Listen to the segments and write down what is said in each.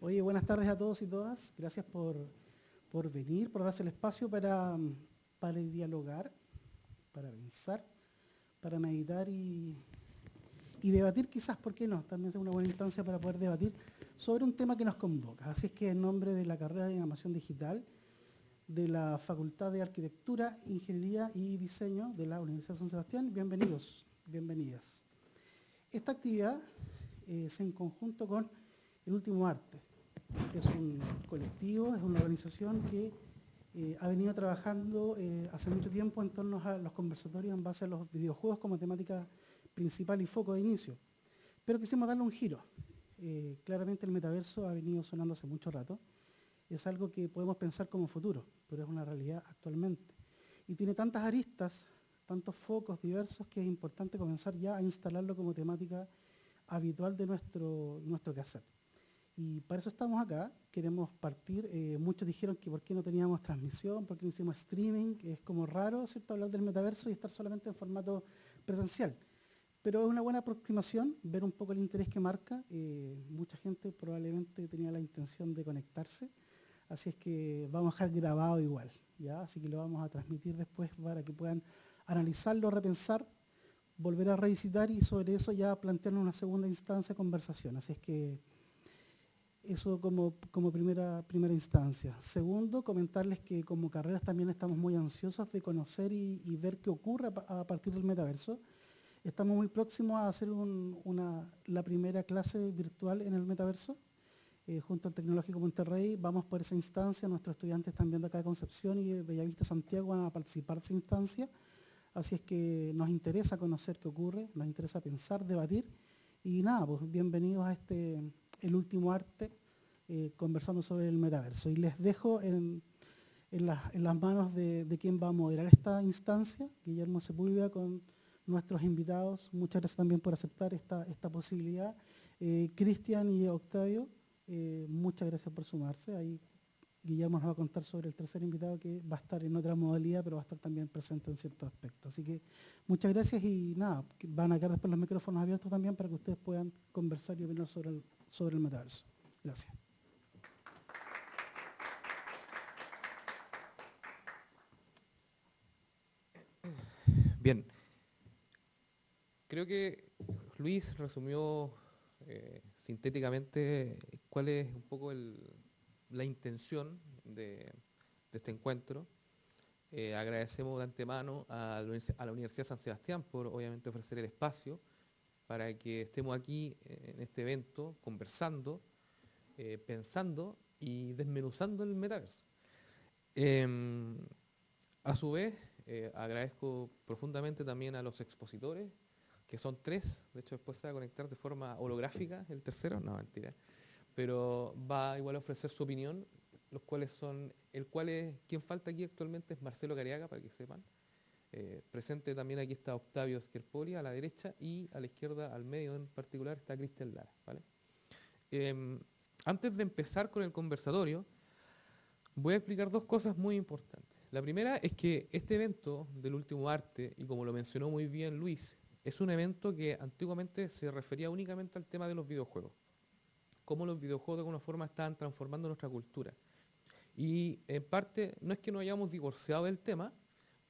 Oye, buenas tardes a todos y todas. Gracias por venir, por darse el espacio para dialogar, para pensar, para meditar y debatir quizás, ¿por qué no? También es una buena instancia para poder debatir sobre un tema que nos convoca. Así es que en nombre de la carrera de Animación Digital, de la Facultad de Arquitectura, Ingeniería y Diseño de la Universidad de San Sebastián, bienvenidos, bienvenidas. Esta actividad es en conjunto con El Último Arte, que es un colectivo, es una organización que ha venido trabajando hace mucho tiempo en torno a los conversatorios en base a los videojuegos como temática principal y foco de inicio. Pero quisimos darle un giro. Claramente el metaverso ha venido sonando hace mucho rato. Es algo que podemos pensar como futuro, pero es una realidad actualmente. Y tiene tantas aristas, tantos focos diversos, que es importante comenzar ya a instalarlo como temática habitual de nuestro quehacer. Y para eso estamos acá, queremos partir. Muchos dijeron que por qué no teníamos transmisión, por qué no hicimos streaming, que es como raro, ¿cierto?, hablar del metaverso y estar solamente en formato presencial. Pero es una buena aproximación, ver un poco el interés que marca. Mucha gente probablemente tenía la intención de conectarse, así es que vamos a dejar grabado igual, ¿ya? Así que lo vamos a transmitir después para que puedan analizarlo, repensar, volver a revisitar y sobre eso ya plantearnos una segunda instancia de conversación. Así es que eso como primera instancia. Segundo, comentarles que como carreras también estamos muy ansiosos de conocer y ver qué ocurre a partir del metaverso. Estamos muy próximos a hacer la primera clase virtual en el metaverso, junto al Tecnológico Monterrey. Vamos por esa instancia, nuestros estudiantes también de acá de Concepción y de Bellavista, Santiago, van a participar de esa instancia. Así es que nos interesa conocer qué ocurre, nos interesa pensar, debatir. Y nada, pues bienvenidos a El Último Arte, conversando sobre el metaverso. Y les dejo en las manos de quien va a moderar esta instancia, Guillermo Sepúlveda, con nuestros invitados. Muchas gracias también por aceptar esta posibilidad. Cristian y Octavio, muchas gracias por sumarse. Ahí Guillermo nos va a contar sobre el tercer invitado, que va a estar en otra modalidad, pero va a estar también presente en ciertos aspectos. Así que muchas gracias y nada, van a quedar después los micrófonos abiertos también para que ustedes puedan conversar y opinar sobre el metaverso. Gracias. Bien, creo que Luis resumió sintéticamente cuál es un poco la intención de este encuentro. Agradecemos de antemano a la Universidad de San Sebastián por obviamente ofrecer el espacio para que estemos aquí en este evento conversando, pensando y desmenuzando el metaverso. A su vez, agradezco profundamente también a los expositores, que son 3, de hecho después se va a conectar de forma holográfica el tercero, no, mentira, pero va igual a ofrecer su opinión, los cuales son, quien falta aquí actualmente es Marcelo Cariaga, para que sepan. Presente también aquí está Octavio Schiaffoli a la derecha y a la izquierda, al medio en particular, está Cristian Lara, ¿vale? Antes de empezar con el conversatorio, voy a explicar 2 cosas muy importantes. La primera es que este evento del Último Arte, y como lo mencionó muy bien Luis, es un evento que antiguamente se refería únicamente al tema de los videojuegos. Cómo los videojuegos de alguna forma estaban transformando nuestra cultura. Y en parte, no es que nos hayamos divorciado del tema,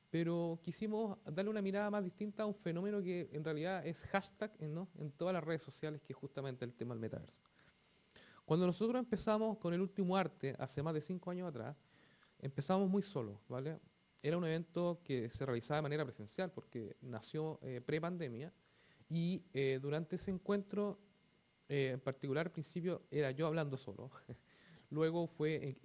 pero quisimos darle una mirada más distinta a un fenómeno que en realidad es hashtag en todas las redes sociales, que es justamente el tema del metaverso. Cuando nosotros empezamos con El Último Arte, hace más de 5 años atrás, empezamos muy solos, ¿vale? Era un evento que se realizaba de manera presencial porque nació pre-pandemia y durante ese encuentro, en particular al principio era yo hablando solo. Luego fue,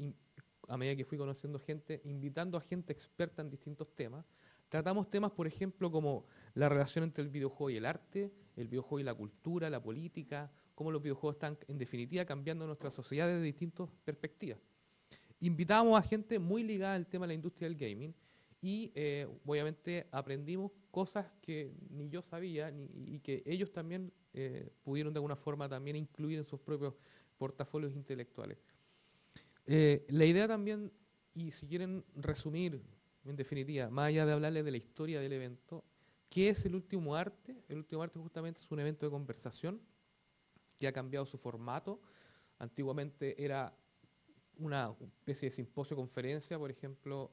a medida que fui conociendo gente, invitando a gente experta en distintos temas. Tratamos temas, por ejemplo, como la relación entre el videojuego y el arte, el videojuego y la cultura, la política, cómo los videojuegos están, en definitiva, cambiando nuestra sociedad desde distintas perspectivas. Invitamos a gente muy ligada al tema de la industria del gaming y obviamente aprendimos cosas que ni yo sabía y que ellos también pudieron de alguna forma también incluir en sus propios portafolios intelectuales. La idea también, y si quieren resumir en definitiva, más allá de hablarles de la historia del evento, ¿qué es El Último Arte? El Último Arte justamente es un evento de conversación que ha cambiado su formato Antiguamente era una especie de simposio-conferencia, por ejemplo,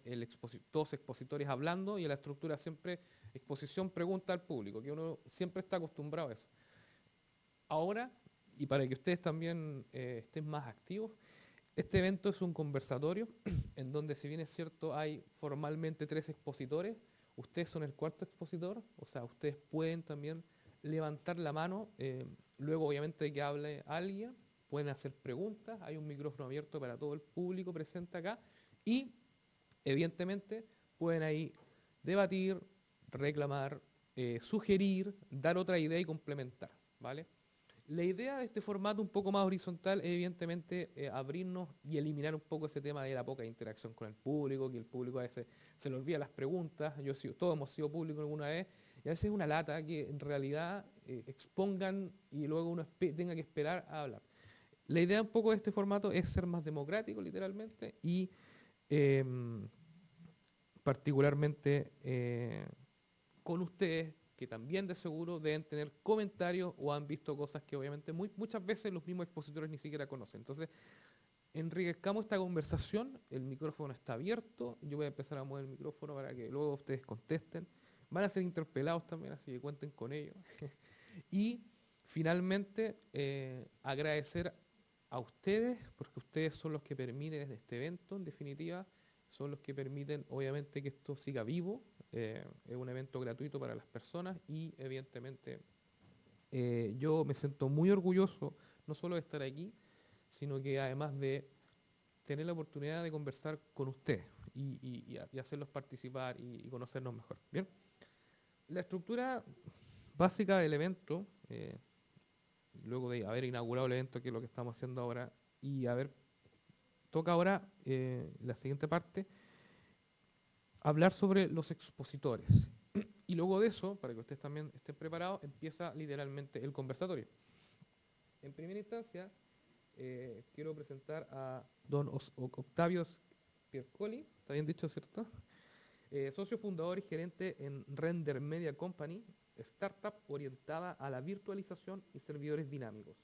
dos expositores hablando, y en la estructura siempre exposición, pregunta al público, que uno siempre está acostumbrado a eso. Ahora, y para que ustedes también estén más activos, este evento es un conversatorio en donde, si bien es cierto, hay formalmente 3 expositores, ustedes son el 4.º expositor, o sea, ustedes pueden también levantar la mano, luego obviamente de que hable alguien, pueden hacer preguntas, hay un micrófono abierto para todo el público presente acá, y evidentemente pueden ahí debatir, reclamar, sugerir, dar otra idea y complementar, ¿vale? La idea de este formato un poco más horizontal es evidentemente abrirnos y eliminar un poco ese tema de la poca interacción con el público, que el público a veces se le olvida las preguntas. Todos hemos sido públicos alguna vez, y a veces es una lata que en realidad expongan y luego uno tenga que esperar a hablar. La idea un poco de este formato es ser más democrático, literalmente, y particularmente con ustedes, que también de seguro deben tener comentarios o han visto cosas que obviamente muchas veces los mismos expositores ni siquiera conocen. Entonces, enriquezcamos esta conversación, el micrófono está abierto, yo voy a empezar a mover el micrófono para que luego ustedes contesten. Van a ser interpelados también, así que cuenten con ello. Y finalmente, agradecer a ustedes, porque ustedes son los que permiten este evento, en definitiva, son los que permiten obviamente que esto siga vivo. Es un evento gratuito para las personas y evidentemente yo me siento muy orgulloso no solo de estar aquí, sino que además de tener la oportunidad de conversar con ustedes y hacerlos participar y conocernos mejor. Bien, la estructura básica del evento, luego de haber inaugurado el evento, que es lo que estamos haciendo ahora, y toca ahora la siguiente parte, hablar sobre los expositores. Y luego de eso, para que ustedes también estén preparados, empieza literalmente el conversatorio. En primera instancia, quiero presentar a don Octavio Piercoli, está bien dicho, ¿cierto? Socio fundador y gerente en Render Media Company, startup orientada a la virtualización y servidores dinámicos.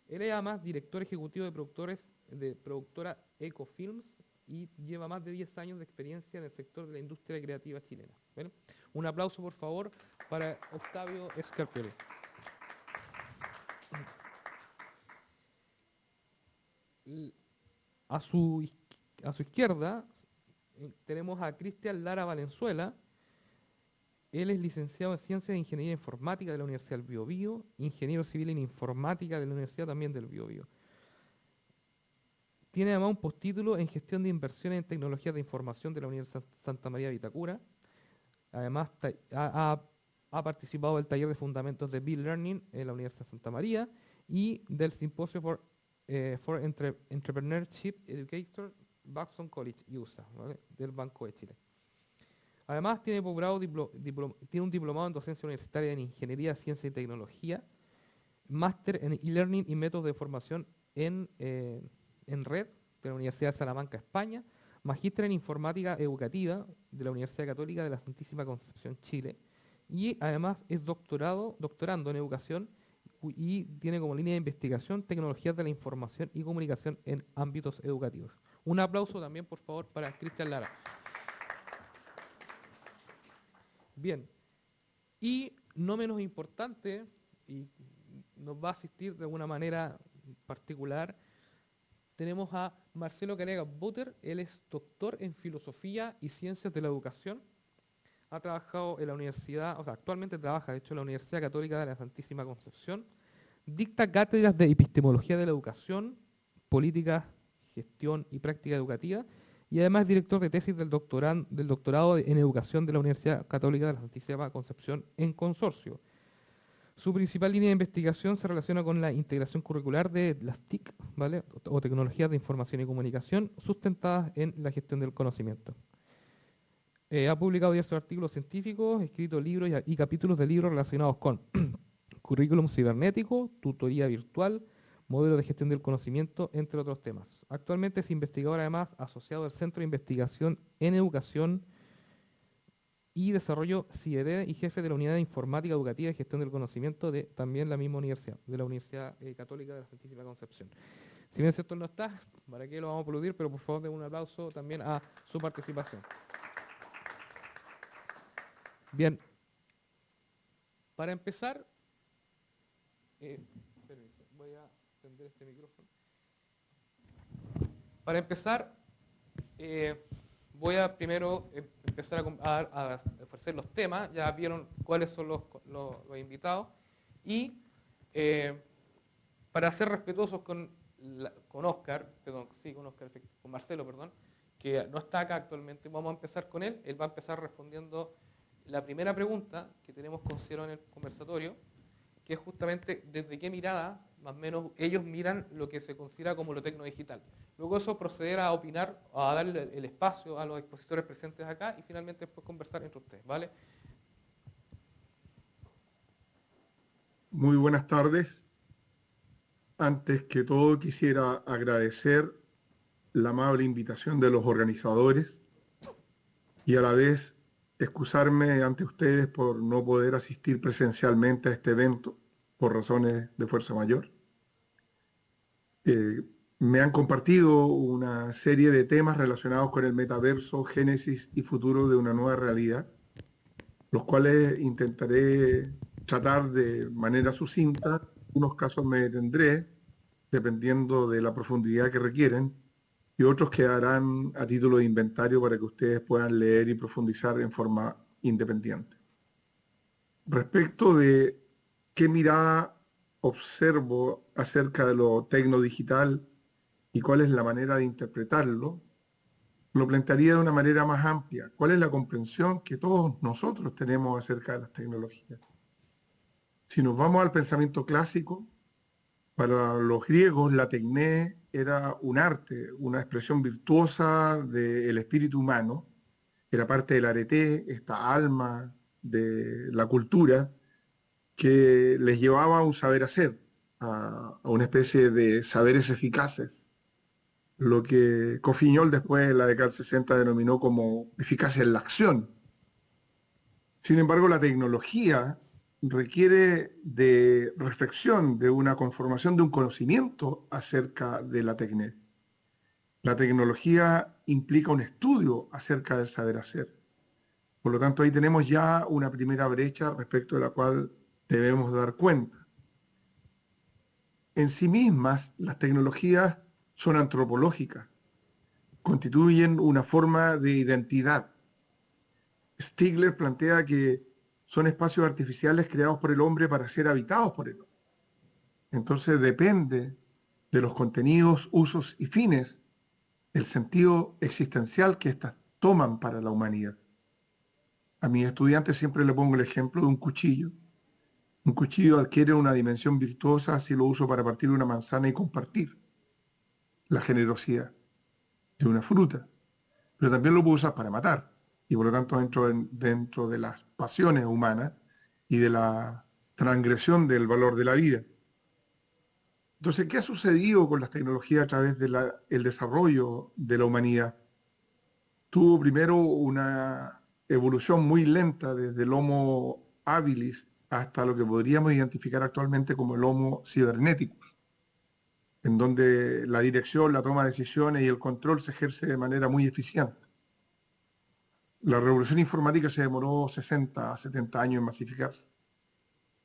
Él es además director ejecutivo de productora Ecofilms y lleva más de 10 años de experiencia en el sector de la industria creativa chilena. ¿Ven? Un aplauso, por favor, para Octavio Scarpioli. A su izquierda tenemos a Cristian Lara Valenzuela. Él es licenciado en Ciencias de Ingeniería Informática de la Universidad del Biobío, ingeniero civil en Informática de la Universidad también del Biobío. Tiene además un postítulo en Gestión de Inversiones en Tecnologías de Información de la Universidad Santa María de Vitacura. Además, ha participado del taller de fundamentos de Bee Learning en la Universidad Santa María y del Simposio for Entrepreneurship Educator Babson College, USA, ¿vale? Del Banco de Chile. Además, tiene un diplomado en docencia universitaria en Ingeniería, Ciencia y Tecnología, máster en e-learning y métodos de formación en red de la Universidad de Salamanca, España, magíster en informática educativa de la Universidad Católica de la Santísima Concepción, Chile, y además es doctorando en educación y tiene como línea de investigación tecnologías de la información y comunicación en ámbitos educativos. Un aplauso también, por favor, para Cristian Lara. Bien, y no menos importante, y nos va a asistir de alguna manera particular, tenemos a Marcelo Carega Butter. Él es doctor en Filosofía y Ciencias de la Educación. Ha trabajado en la universidad, actualmente trabaja, de hecho, en la Universidad Católica de la Santísima Concepción. Dicta cátedras de Epistemología de la Educación, Política, Gestión y Práctica Educativa, y además director de tesis del doctorado en Educación de la Universidad Católica de la Santísima Concepción en consorcio. Su principal línea de investigación se relaciona con la integración curricular de las TIC, ¿vale? O tecnologías de información y comunicación, sustentadas en la gestión del conocimiento. Ha publicado diversos artículos científicos, escrito libros y capítulos de libros relacionados con currículum cibernético, tutoría virtual, modelo de gestión del conocimiento, entre otros temas. Actualmente es investigador, además, asociado del Centro de Investigación en Educación y Desarrollo CIED y jefe de la Unidad de Informática Educativa y Gestión del Conocimiento de también la misma universidad, de la Universidad Católica de la Santísima Concepción. Si bien cierto él no está, ¿para qué lo vamos a aplaudir? Pero por favor den un aplauso también a su participación. Bien, para empezar, permiso, voy a prender este micrófono. Para empezar, voy a primero empezar a ofrecer los temas. Ya vieron cuáles son los invitados. Y para ser respetuosos con Oscar, con Marcelo, perdón, que no está acá actualmente, vamos a empezar con él. Él va a empezar respondiendo la primera pregunta que tenemos considerado en el conversatorio, que es justamente desde qué mirada, más o menos, ellos miran lo que se considera como lo tecnodigital. Luego eso proceder a opinar, a darle el espacio a los expositores presentes acá y finalmente después conversar entre ustedes, ¿vale? Muy buenas tardes. Antes que todo quisiera agradecer la amable invitación de los organizadores y a la vez excusarme ante ustedes por no poder asistir presencialmente a este evento por razones de fuerza mayor. Me han compartido una serie de temas relacionados con el metaverso, génesis y futuro de una nueva realidad, los cuales intentaré tratar de manera sucinta. En unos casos me detendré, dependiendo de la profundidad que requieren, y otros quedarán a título de inventario para que ustedes puedan leer y profundizar en forma independiente. Respecto de qué mirada observo acerca de lo tecnodigital y cuál es la manera de interpretarlo, lo plantearía de una manera más amplia. ¿Cuál es la comprensión que todos nosotros tenemos acerca de las tecnologías? Si nos vamos al pensamiento clásico, para los griegos la tecné era un arte, una expresión virtuosa del espíritu humano, era parte del arete, esta alma de la cultura que les llevaba a un saber hacer, a una especie de saberes eficaces, lo que Cofiñol después en la década del 60 denominó como eficacia en la acción. Sin embargo, la tecnología requiere de reflexión, de una conformación de un conocimiento acerca de la tecné. La tecnología implica un estudio acerca del saber hacer. Por lo tanto, ahí tenemos ya una primera brecha respecto de la cual debemos dar cuenta. En sí mismas, las tecnologías son antropológicas, constituyen una forma de identidad. Stigler plantea que son espacios artificiales creados por el hombre para ser habitados por el hombre. Entonces depende de los contenidos, usos y fines el sentido existencial que éstas toman para la humanidad. A mis estudiantes siempre le pongo el ejemplo de un cuchillo. Un cuchillo adquiere una dimensión virtuosa si lo uso para partir una manzana y compartir la generosidad de una fruta, pero también lo puedo usar para matar, y por lo tanto dentro de las pasiones humanas y de la transgresión del valor de la vida. Entonces, ¿qué ha sucedido con las tecnologías a través del desarrollo de la humanidad? Tuvo primero una evolución muy lenta desde el Homo habilis hasta lo que podríamos identificar actualmente como el Homo cibernéticos, en donde la dirección, la toma de decisiones y el control se ejerce de manera muy eficiente. La revolución informática se demoró 60 a 70 años en masificarse.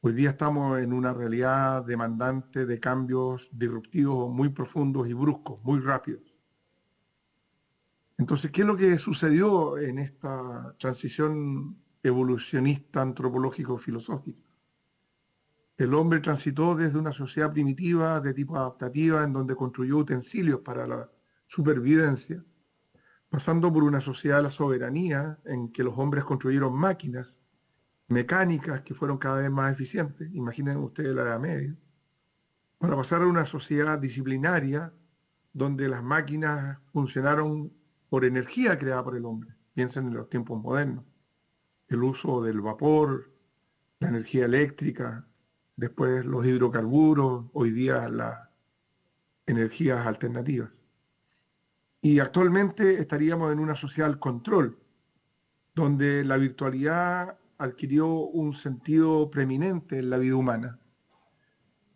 Hoy día estamos en una realidad demandante de cambios disruptivos muy profundos y bruscos, muy rápidos. Entonces, ¿qué es lo que sucedió en esta transición evolucionista, antropológico-filosófica? El hombre transitó desde una sociedad primitiva de tipo adaptativa, en donde construyó utensilios para la supervivencia, pasando por una sociedad de la soberanía, en que los hombres construyeron máquinas mecánicas que fueron cada vez más eficientes, imaginen ustedes la Edad Media, para pasar a una sociedad disciplinaria, donde las máquinas funcionaron por energía creada por el hombre. Piensen en los tiempos modernos, el uso del vapor, la energía eléctrica, después los hidrocarburos, hoy día las energías alternativas. Y actualmente estaríamos en una sociedad al control, donde la virtualidad adquirió un sentido preeminente en la vida humana.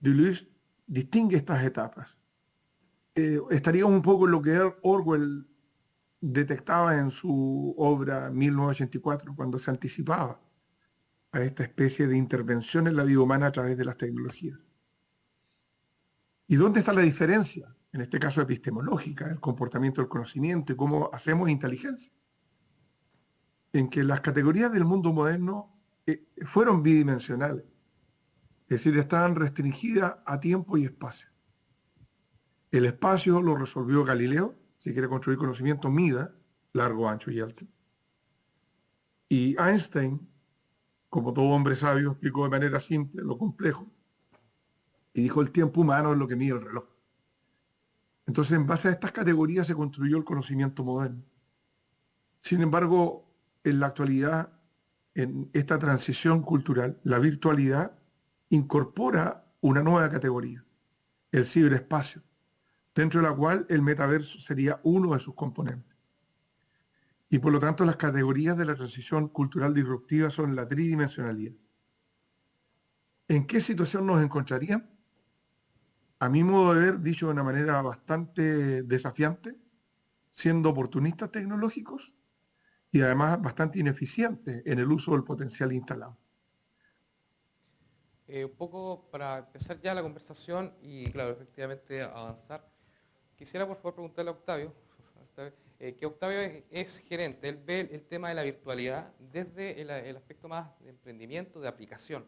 Deleuze distingue estas etapas. estaríamos un poco en lo que Orwell detectaba en su obra 1984, cuando se anticipaba a esta especie de intervención en la vida humana a través de las tecnologías. ¿Y dónde está la diferencia? En este caso epistemológica, el comportamiento del conocimiento y cómo hacemos inteligencia. En que las categorías del mundo moderno fueron bidimensionales, es decir, estaban restringidas a tiempo y espacio. El espacio lo resolvió Galileo, si quiere construir conocimiento, mida, largo, ancho y alto. Y Einstein, como todo hombre sabio, explicó de manera simple lo complejo y dijo: el tiempo humano es lo que mide el reloj. Entonces, en base a estas categorías se construyó el conocimiento moderno. Sin embargo, en la actualidad, en esta transición cultural, la virtualidad incorpora una nueva categoría, el ciberespacio, dentro de la cual el metaverso sería uno de sus componentes. Y por lo tanto, las categorías de la transición cultural disruptiva son la tridimensionalidad. ¿En qué situación nos encontrarían? A mi modo de ver, dicho de una manera bastante desafiante, siendo oportunistas tecnológicos y además bastante ineficientes en el uso del potencial instalado. Un poco para empezar ya la conversación y, claro, efectivamente avanzar, quisiera por favor preguntarle a Octavio, que Octavio es gerente, él ve el tema de la virtualidad desde el aspecto más de emprendimiento, de aplicación.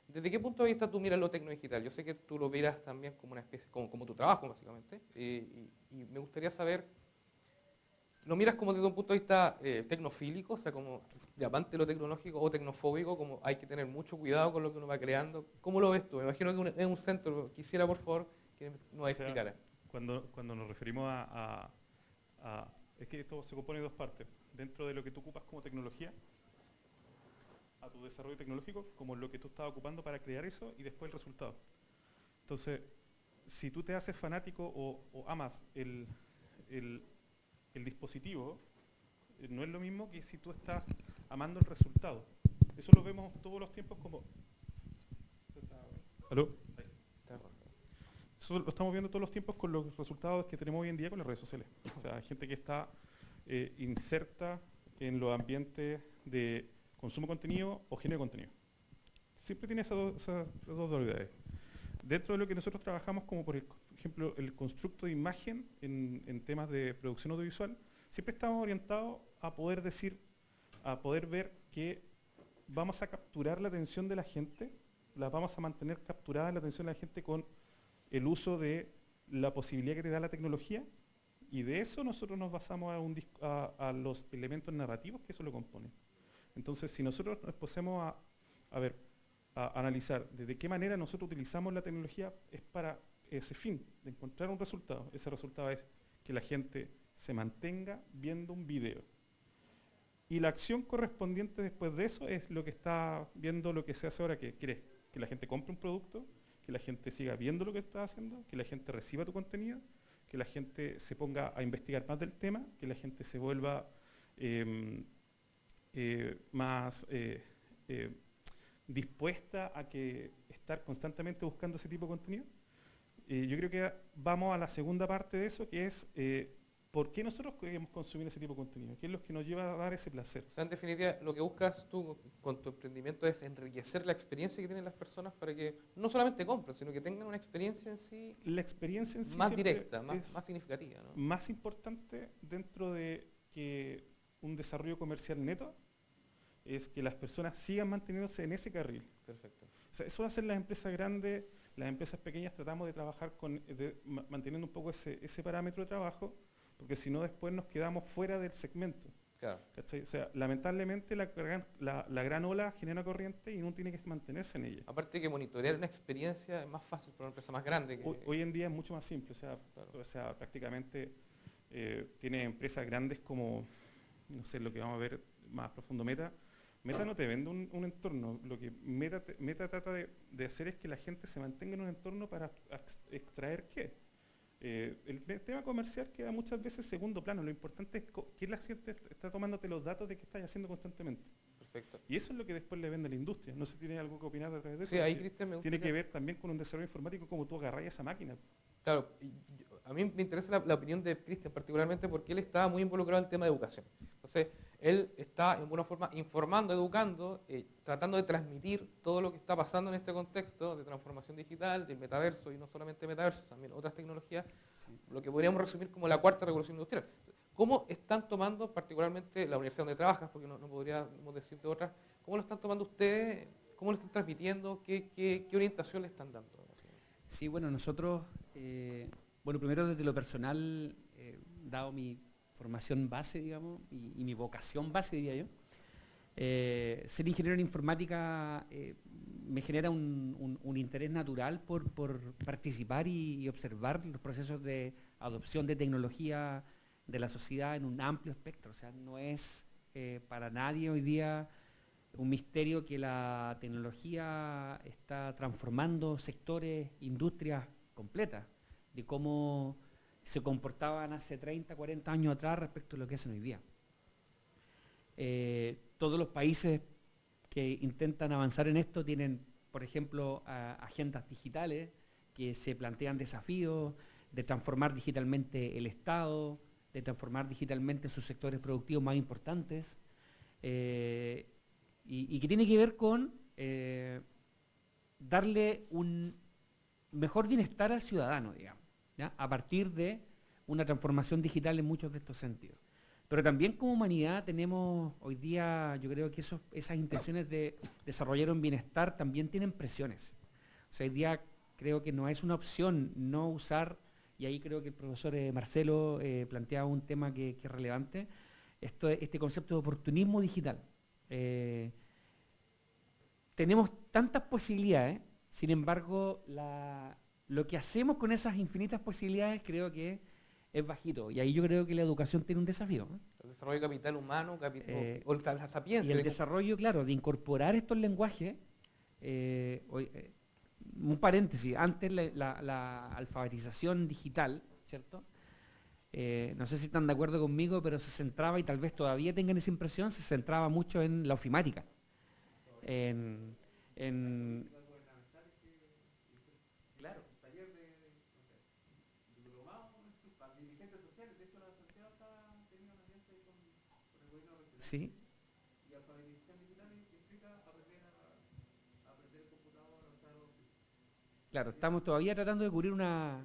¿Desde qué punto de vista tú miras lo tecnodigital? Yo sé que tú lo miras también como una especie, como tu trabajo básicamente, y me gustaría saber, ¿lo miras como desde un punto de vista tecnofílico, o sea, como de amante de lo tecnológico, o tecnofóbico, como hay que tener mucho cuidado con lo que uno va creando? ¿Cómo lo ves tú? Me imagino que es un centro. Quisiera, por favor, que nos explicara. Cuando nos referimos es que esto se compone de dos partes. Dentro de lo que tú ocupas como tecnología, a tu desarrollo tecnológico, como lo que tú estás ocupando para crear eso, y después el resultado. Entonces, si tú te haces fanático o amas el dispositivo, no es lo mismo que si tú estás amando el resultado. Eso lo vemos todos los tiempos como... ¿Aló? Eso lo estamos viendo todos los tiempos con los resultados que tenemos hoy en día con las redes sociales. O sea, gente que está inserta en los ambientes de consumo de contenido o genero de contenido. Siempre tiene esas dos dualidades. Dentro de lo que nosotros trabajamos, como por ejemplo el constructo de imagen en temas de producción audiovisual, siempre estamos orientados a poder ver que vamos a capturar la atención de la gente, la vamos a mantener capturada la atención de la gente con el uso de la posibilidad que te da la tecnología, y de eso nosotros nos basamos a los elementos narrativos que eso lo componen. Entonces, si nosotros nos posemos a analizar de qué manera nosotros utilizamos la tecnología, es para ese fin, de encontrar un resultado. Ese resultado es que la gente se mantenga viendo un video. Y la acción correspondiente después de eso es lo que está viendo, lo que se hace ahora, que quieres que la gente compre un producto, que la gente siga viendo lo que estás haciendo, que la gente reciba tu contenido, que la gente se ponga a investigar más del tema, que la gente se vuelva más dispuesta a estar constantemente buscando ese tipo de contenido. Yo creo que vamos a la segunda parte de eso, que es ¿por qué nosotros queremos consumir ese tipo de contenido? ¿Qué es lo que nos lleva a dar ese placer? O sea, en definitiva, lo que buscas tú con tu emprendimiento es enriquecer la experiencia que tienen las personas para que no solamente compren, sino que tengan una experiencia en sí, la experiencia en sí más directa, más significativa, ¿no? Más importante dentro de que un desarrollo comercial neto es que las personas sigan manteniéndose en ese carril. Perfecto. O sea, eso va a ser las empresas grandes, las empresas pequeñas tratamos de trabajar manteniendo un poco ese parámetro de trabajo, porque si no después nos quedamos fuera del segmento. Claro. ¿Cachai? O sea, lamentablemente la gran ola genera corriente y uno tiene que mantenerse en ella. Aparte que monitorear una experiencia es más fácil para una empresa más grande. Hoy en día es mucho más simple, claro. O sea prácticamente tiene empresas grandes como, no sé, lo que vamos a ver más profundo, Meta. Meta no te vende un entorno, lo que Meta trata de hacer es que la gente se mantenga en un entorno para extraer qué. El tema comercial queda muchas veces segundo plano, lo importante es que la gente está tomándote los datos de qué estás haciendo constantemente. Perfecto. Y eso es lo que después le vende a la industria. No sé si tiene algo que opinar a través de eso. Sí, ahí Cristian me gustaría... Tiene que ver también con un desarrollo informático, como tú agarras esa máquina. Claro, a mí me interesa la opinión de Cristian particularmente porque él está muy involucrado en el tema de educación. Entonces, él está en alguna forma informando, educando, tratando de transmitir todo lo que está pasando en este contexto de transformación digital, del metaverso, y no solamente metaverso, también otras tecnologías, lo que podríamos resumir como la cuarta revolución industrial. ¿Cómo están tomando, particularmente la universidad donde trabajas, porque no podríamos decirte otras, cómo lo están tomando ustedes, cómo lo están transmitiendo, qué orientación le están dando? Sí, bueno, nosotros, primero desde lo personal, dado mi formación base, digamos, y mi vocación base, diría yo, ser ingeniero en informática me genera un interés natural por participar y observar los procesos de adopción de tecnología de la sociedad en un amplio espectro. O sea, no es para nadie hoy día un misterio que la tecnología está transformando sectores, industrias completas, de cómo se comportaban hace 30, 40 años atrás respecto a lo que hacen hoy día. Todos los países que intentan avanzar en esto tienen, por ejemplo, agendas digitales que se plantean desafíos de transformar digitalmente el Estado, de transformar digitalmente sus sectores productivos más importantes, y que tiene que ver con darle un mejor bienestar al ciudadano, digamos, ¿ya? A partir de una transformación digital en muchos de estos sentidos. Pero también como humanidad tenemos hoy día, yo creo que esas intenciones de desarrollar un bienestar también tienen presiones. O sea, hoy día creo que no es una opción no usar, y ahí creo que el profesor Marcelo planteaba un tema que es relevante, este concepto de oportunismo digital. Tenemos tantas posibilidades, sin embargo, lo que hacemos con esas infinitas posibilidades creo que es bajito. Y ahí yo creo que la educación tiene un desafío, ¿no? El desarrollo de capital humano, o la sapiencia. Y el desarrollo, claro, de incorporar estos lenguajes. Un paréntesis, antes la alfabetización digital, ¿cierto? No sé si están de acuerdo conmigo, pero se centraba, y tal vez todavía tengan esa impresión, se centraba mucho en la ofimática. Claro, taller de diplomado para dirigentes sociales. De hecho, la sociedad está teniendo una alianza con el gobierno regional. Sí. Y alfabetización digital implica aprender el computador, claro, estamos todavía tratando de cubrir una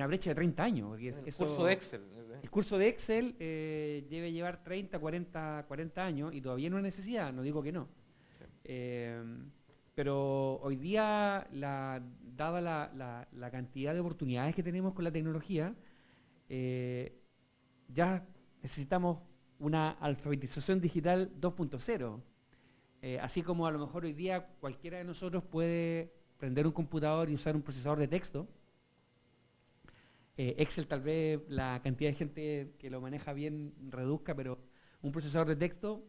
brecha de 30 años. Porque el curso de Excel. El curso de Excel debe llevar 30, 40 años y todavía no hay necesidad, no digo que no. Pero hoy día, dada la cantidad de oportunidades que tenemos con la tecnología, ya necesitamos una alfabetización digital 2.0. Así como a lo mejor hoy día cualquiera de nosotros puede prender un computador y usar un procesador de texto. Excel tal vez la cantidad de gente que lo maneja bien reduzca, pero un procesador de texto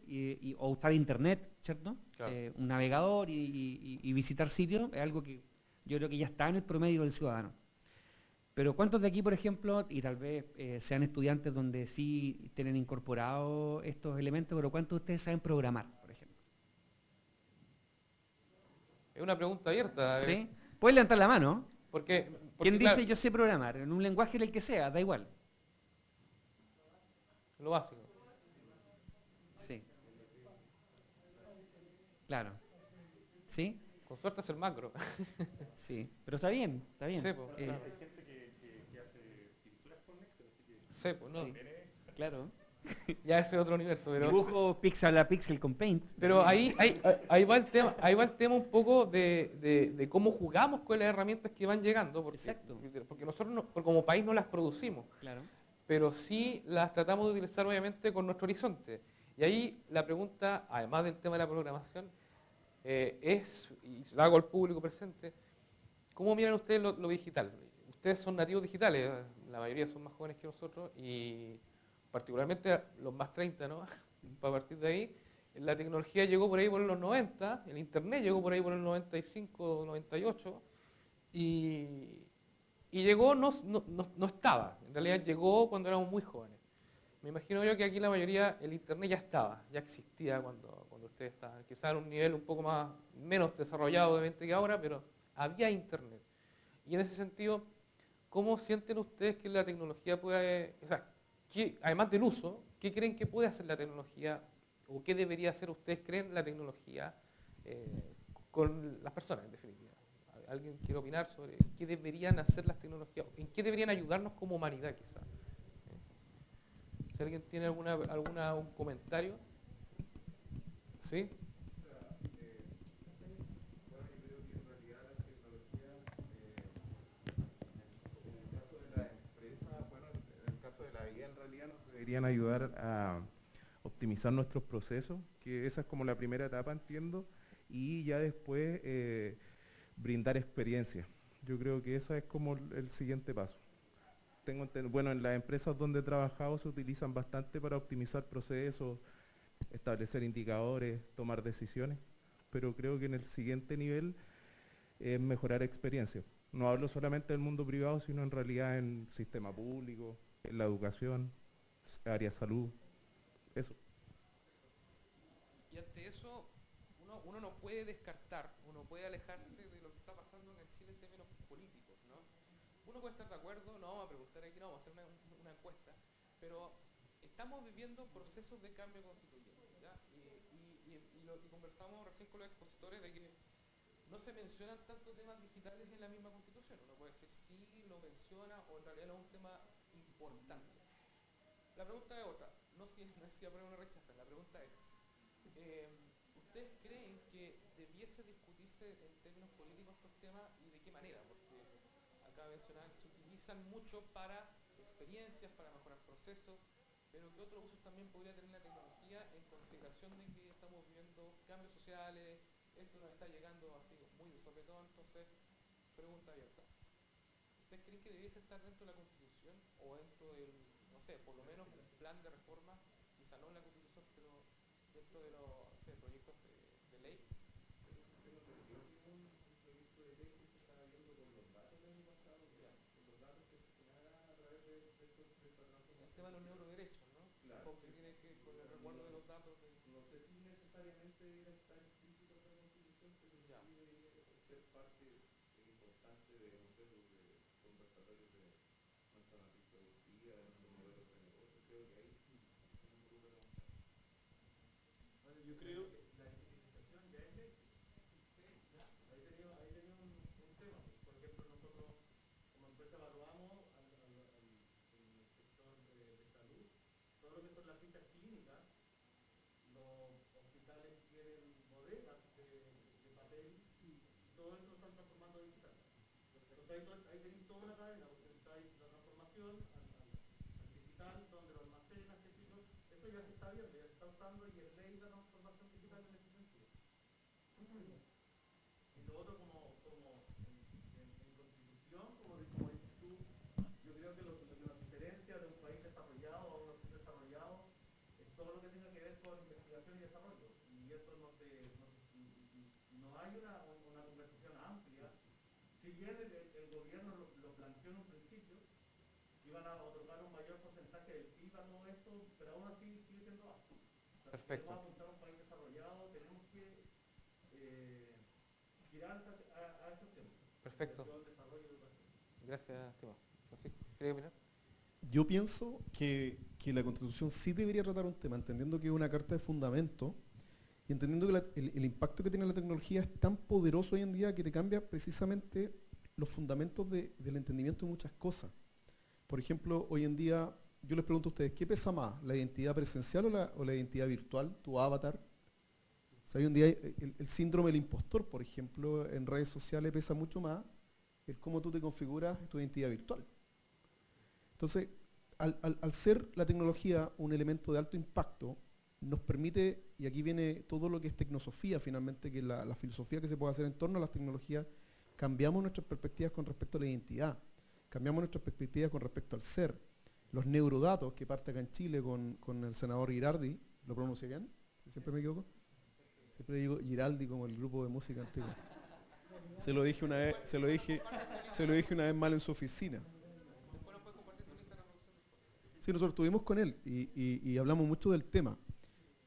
o usar internet, ¿cierto? Claro. Un navegador y visitar sitios es algo que yo creo que ya está en el promedio del ciudadano. Pero ¿cuántos de aquí, por ejemplo, y tal vez sean estudiantes donde sí tienen incorporados estos elementos, pero cuántos de ustedes saben programar, por ejemplo? Es una pregunta abierta. ¿Sí? Pueden levantar la mano. Porque ¿Quién dice yo sé programar? En un lenguaje en el que sea, da igual. Lo básico. Sí. Claro. ¿Sí? Con suerte es el macro. Sí, pero está bien, está bien. Sí, pues, claro. Hay gente que hace pinturas con Excel, así que... Sí, pues, no. Sí. Claro. Ya ese es otro universo. Pero dibujo pixel a pixel con Paint. Pero ahí va el tema un poco de cómo jugamos con las herramientas que van llegando. Exacto. Porque nosotros como país no las producimos. Claro. Pero sí las tratamos de utilizar obviamente con nuestro horizonte. Y ahí la pregunta, además del tema de la programación, es, y se lo hago al público presente, ¿cómo miran ustedes lo digital? Ustedes son nativos digitales, la mayoría son más jóvenes que nosotros, y particularmente los más 30, ¿no? Para partir de ahí, la tecnología llegó por ahí por los 90, el internet llegó por ahí por el 95, 98, y llegó, no estaba, en realidad llegó cuando éramos muy jóvenes. Me imagino yo que aquí la mayoría, el internet ya estaba, ya existía cuando ustedes estaban, quizás en un nivel un poco menos desarrollado obviamente que ahora, pero había internet. Y en ese sentido, ¿cómo sienten ustedes que la tecnología puede, o sea, además del uso, qué creen que puede hacer la tecnología o qué debería hacer ustedes creen la tecnología con las personas, en definitiva? ¿Alguien quiere opinar sobre qué deberían hacer las tecnologías? ¿En qué deberían ayudarnos como humanidad, quizás? Si alguien tiene un comentario. ¿Sí? Deberían ayudar a optimizar nuestros procesos, que esa es como la primera etapa, entiendo, y ya después brindar experiencia. Yo creo que esa es como el siguiente paso. Bueno, en las empresas donde he trabajado se utilizan bastante para optimizar procesos, establecer indicadores, tomar decisiones, pero creo que en el siguiente nivel es mejorar experiencia. No hablo solamente del mundo privado, sino en realidad en el sistema público, en la educación, área de salud, eso. Y ante eso, uno no puede descartar, uno puede alejarse de lo que está pasando en Chile en términos políticos, ¿no? Uno puede estar de acuerdo, no vamos a preguntar aquí, no vamos a hacer una encuesta, pero estamos viviendo procesos de cambio constituyente, ¿ya? Y conversamos recién con los expositores de que no se mencionan tanto temas digitales en la misma Constitución. Uno puede decir sí, lo menciona, o en realidad no es un tema importante. La pregunta es otra, no si aprueban o rechazan, la pregunta es, ¿ustedes creen que debiese discutirse en términos políticos estos temas y de qué manera? Porque acá mencionaban que se utilizan mucho para experiencias, para mejorar procesos, pero que otros usos también podría tener la tecnología en consideración de que estamos viviendo cambios sociales, esto nos está llegando así muy de sopetón. Entonces, pregunta abierta. ¿Ustedes creen que debiese estar dentro de la Constitución o dentro del, no sé, por lo menos un plan de reforma, quizá no en la Constitución, pero dentro de los proyectos de ley? El tema de los neuroderechos, ¿no? Claro. Porque tiene que ver con el resguardo de los datos. No sé si necesariamente debe estar explícito en la Constitución, pero sí debería ser parte importante de, no sé, de conversatorios de nuestra matriz productiva, de nuestros modelos de negocio. Creo que ahí sí se involucra mucho. Bueno, yo creo que la digitalización ya es ley. Sí, ahí tenía un tema. Por ejemplo, nosotros como empresa evaluamos en el sector de salud todo lo que son las fichas clínicas. Los hospitales tienen bodegas de papel y todo eso lo están transformando en digital. Entonces ahí tenéis toda una cadena, utilizáis la transformación al digital, donde lo almacenas, eso ya se está viendo, ya se está usando y es ley la transformación digital en ese sentido. Y lo otro como en Constitución, como dices tú, yo creo que lo que nos diferencia de un país desarrollado a uno subdesarrollado es todo lo que tenga que ver con investigación y desarrollo. Y eso no hay una conversación amplia. Si bien el gobierno lo planteó en un principio, iban a otorgar un mayor porcentaje del PIB a todo esto, pero aún así sigue siendo alto. O sea, perfecto. Si queremos apuntar a un país desarrollado, tenemos que girar a estos temas. Perfecto. Desarrollo y educación. Gracias, estimado. Francisco, ¿quería opinar? Yo pienso que la Constitución sí debería tratar un tema, entendiendo que es una carta de fundamento y entendiendo que el impacto que tiene la tecnología es tan poderoso hoy en día que te cambia precisamente los fundamentos del entendimiento de muchas cosas. Por ejemplo, hoy en día, yo les pregunto a ustedes, ¿qué pesa más, la identidad presencial o la identidad virtual, tu avatar? O sea, hoy en día el síndrome del impostor, por ejemplo, en redes sociales pesa mucho más el cómo tú te configuras tu identidad virtual. Entonces, al ser la tecnología un elemento de alto impacto, nos permite, y aquí viene todo lo que es tecnosofía finalmente, que es la filosofía que se puede hacer en torno a las tecnologías, cambiamos nuestras perspectivas con respecto a la identidad, cambiamos nuestras perspectivas con respecto al ser. Los neurodatos, que parte acá en Chile con el senador Girardi, ¿lo pronuncio bien? ¿Sí, siempre me equivoco? Siempre digo Giraldi como el grupo de música antiguo. Se lo dije una vez mal en su oficina. Sí, nosotros estuvimos con él y hablamos mucho del tema.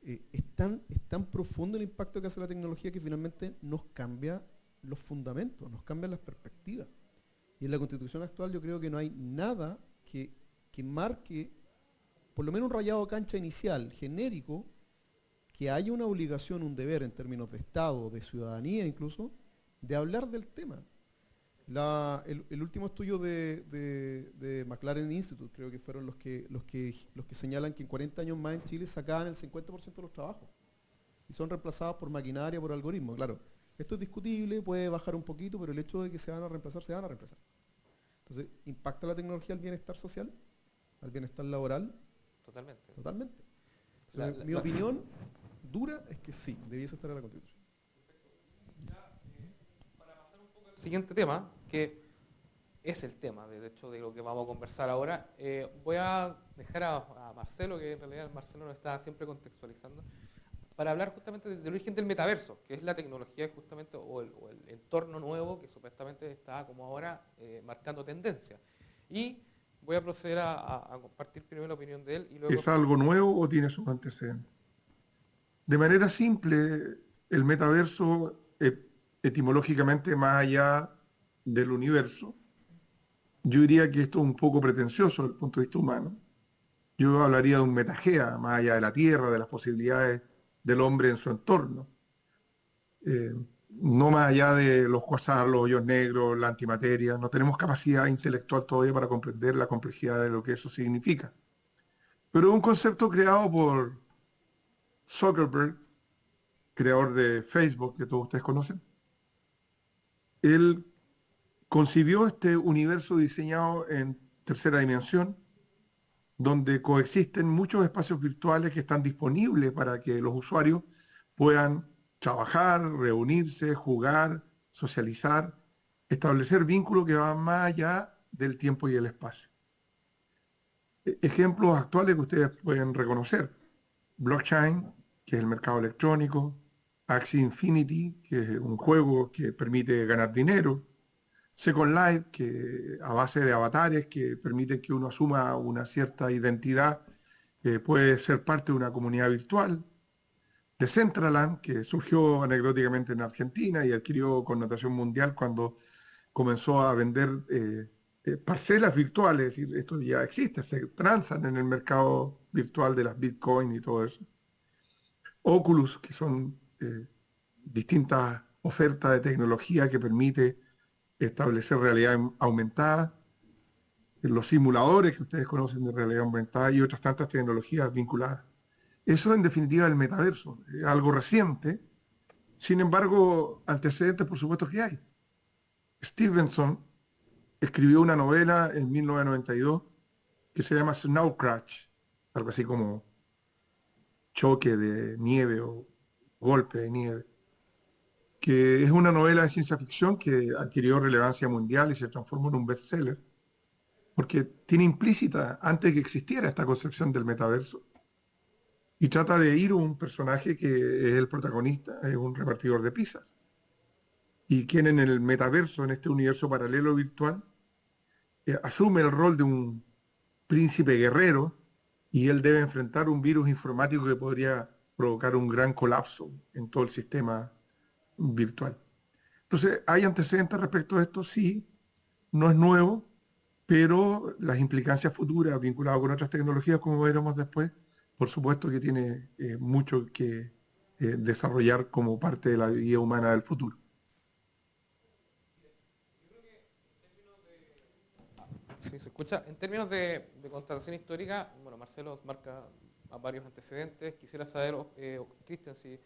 Es tan profundo el impacto que hace la tecnología que finalmente nos cambia los fundamentos, nos cambian las perspectivas. O Y en la Constitución actual yo creo que no hay nada que marque, por lo menos un rayado de cancha inicial, genérico, que haya una obligación, un deber en términos de Estado, de ciudadanía incluso, de hablar del tema. El último estudio de McLaren Institute, creo que fueron los que señalan que en 40 años más en Chile sacaban el 50% de los trabajos y son reemplazados por maquinaria, por algoritmo. Claro, esto es discutible, puede bajar un poquito, pero el hecho de que se van a reemplazar, se van a reemplazar. Entonces, ¿impacta la tecnología al bienestar social? ¿Al bienestar laboral? Totalmente. Totalmente. Entonces, mi opinión dura es que sí, debiese estar en la Constitución. Siguiente tema, que es el tema, de hecho, de lo que vamos a conversar ahora. Voy a dejar a Marcelo, que en realidad Marcelo nos está siempre contextualizando, para hablar justamente del origen del metaverso, que es la tecnología justamente, o el entorno nuevo que supuestamente está como ahora marcando tendencia. Y voy a proceder a compartir primero la opinión de él. Y luego... ¿Es algo nuevo o tiene sus antecedentes? De manera simple, el metaverso, etimológicamente, más allá del universo, yo diría que esto es un poco pretencioso desde el punto de vista humano. Yo hablaría de un metagea, más allá de la Tierra, de las posibilidades del hombre en su entorno. No más allá de los quasars, los hoyos negros, la antimateria. No tenemos capacidad intelectual todavía para comprender la complejidad de lo que eso significa. Pero es un concepto creado por Zuckerberg, creador de Facebook, que todos ustedes conocen. Él concibió este universo diseñado en tercera dimensión, donde coexisten muchos espacios virtuales que están disponibles para que los usuarios puedan trabajar, reunirse, jugar, socializar, establecer vínculos que van más allá del tiempo y el espacio. Ejemplos actuales que ustedes pueden reconocer: blockchain, que es el mercado electrónico; Axie Infinity, que es un juego que permite ganar dinero; Second Life, que a base de avatares que permiten que uno asuma una cierta identidad, puede ser parte de una comunidad virtual; Decentraland, que surgió anecdóticamente en Argentina y adquirió connotación mundial cuando comenzó a vender parcelas virtuales, es decir, esto ya existe, se transan en el mercado virtual de las Bitcoin y todo eso; Oculus, que son distintas ofertas de tecnología que permite establecer realidad aumentada; los simuladores que ustedes conocen de realidad aumentada y otras tantas tecnologías vinculadas. Eso en definitiva es el metaverso, es algo reciente. Sin embargo, antecedentes por supuesto que hay. Stevenson escribió una novela en 1992 que se llama Snow Crash, algo así como choque de nieve o golpe de nieve, que es una novela de ciencia ficción que adquirió relevancia mundial y se transformó en un bestseller, porque tiene implícita, antes de que existiera esta concepción del metaverso, y trata de ir un personaje que es el protagonista, es un repartidor de pizzas, y quien en el metaverso, en este universo paralelo virtual, asume el rol de un príncipe guerrero, y él debe enfrentar un virus informático que podría provocar un gran colapso en todo el sistema virtual. Entonces, ¿hay antecedentes respecto a esto? Sí, no es nuevo, pero las implicancias futuras vinculadas con otras tecnologías, como veremos después, por supuesto que tiene mucho que desarrollar como parte de la vida humana del futuro. Sí, se escucha. En términos de constatación histórica, bueno, Marcelo marca a varios antecedentes. Quisiera saber, Cristian, si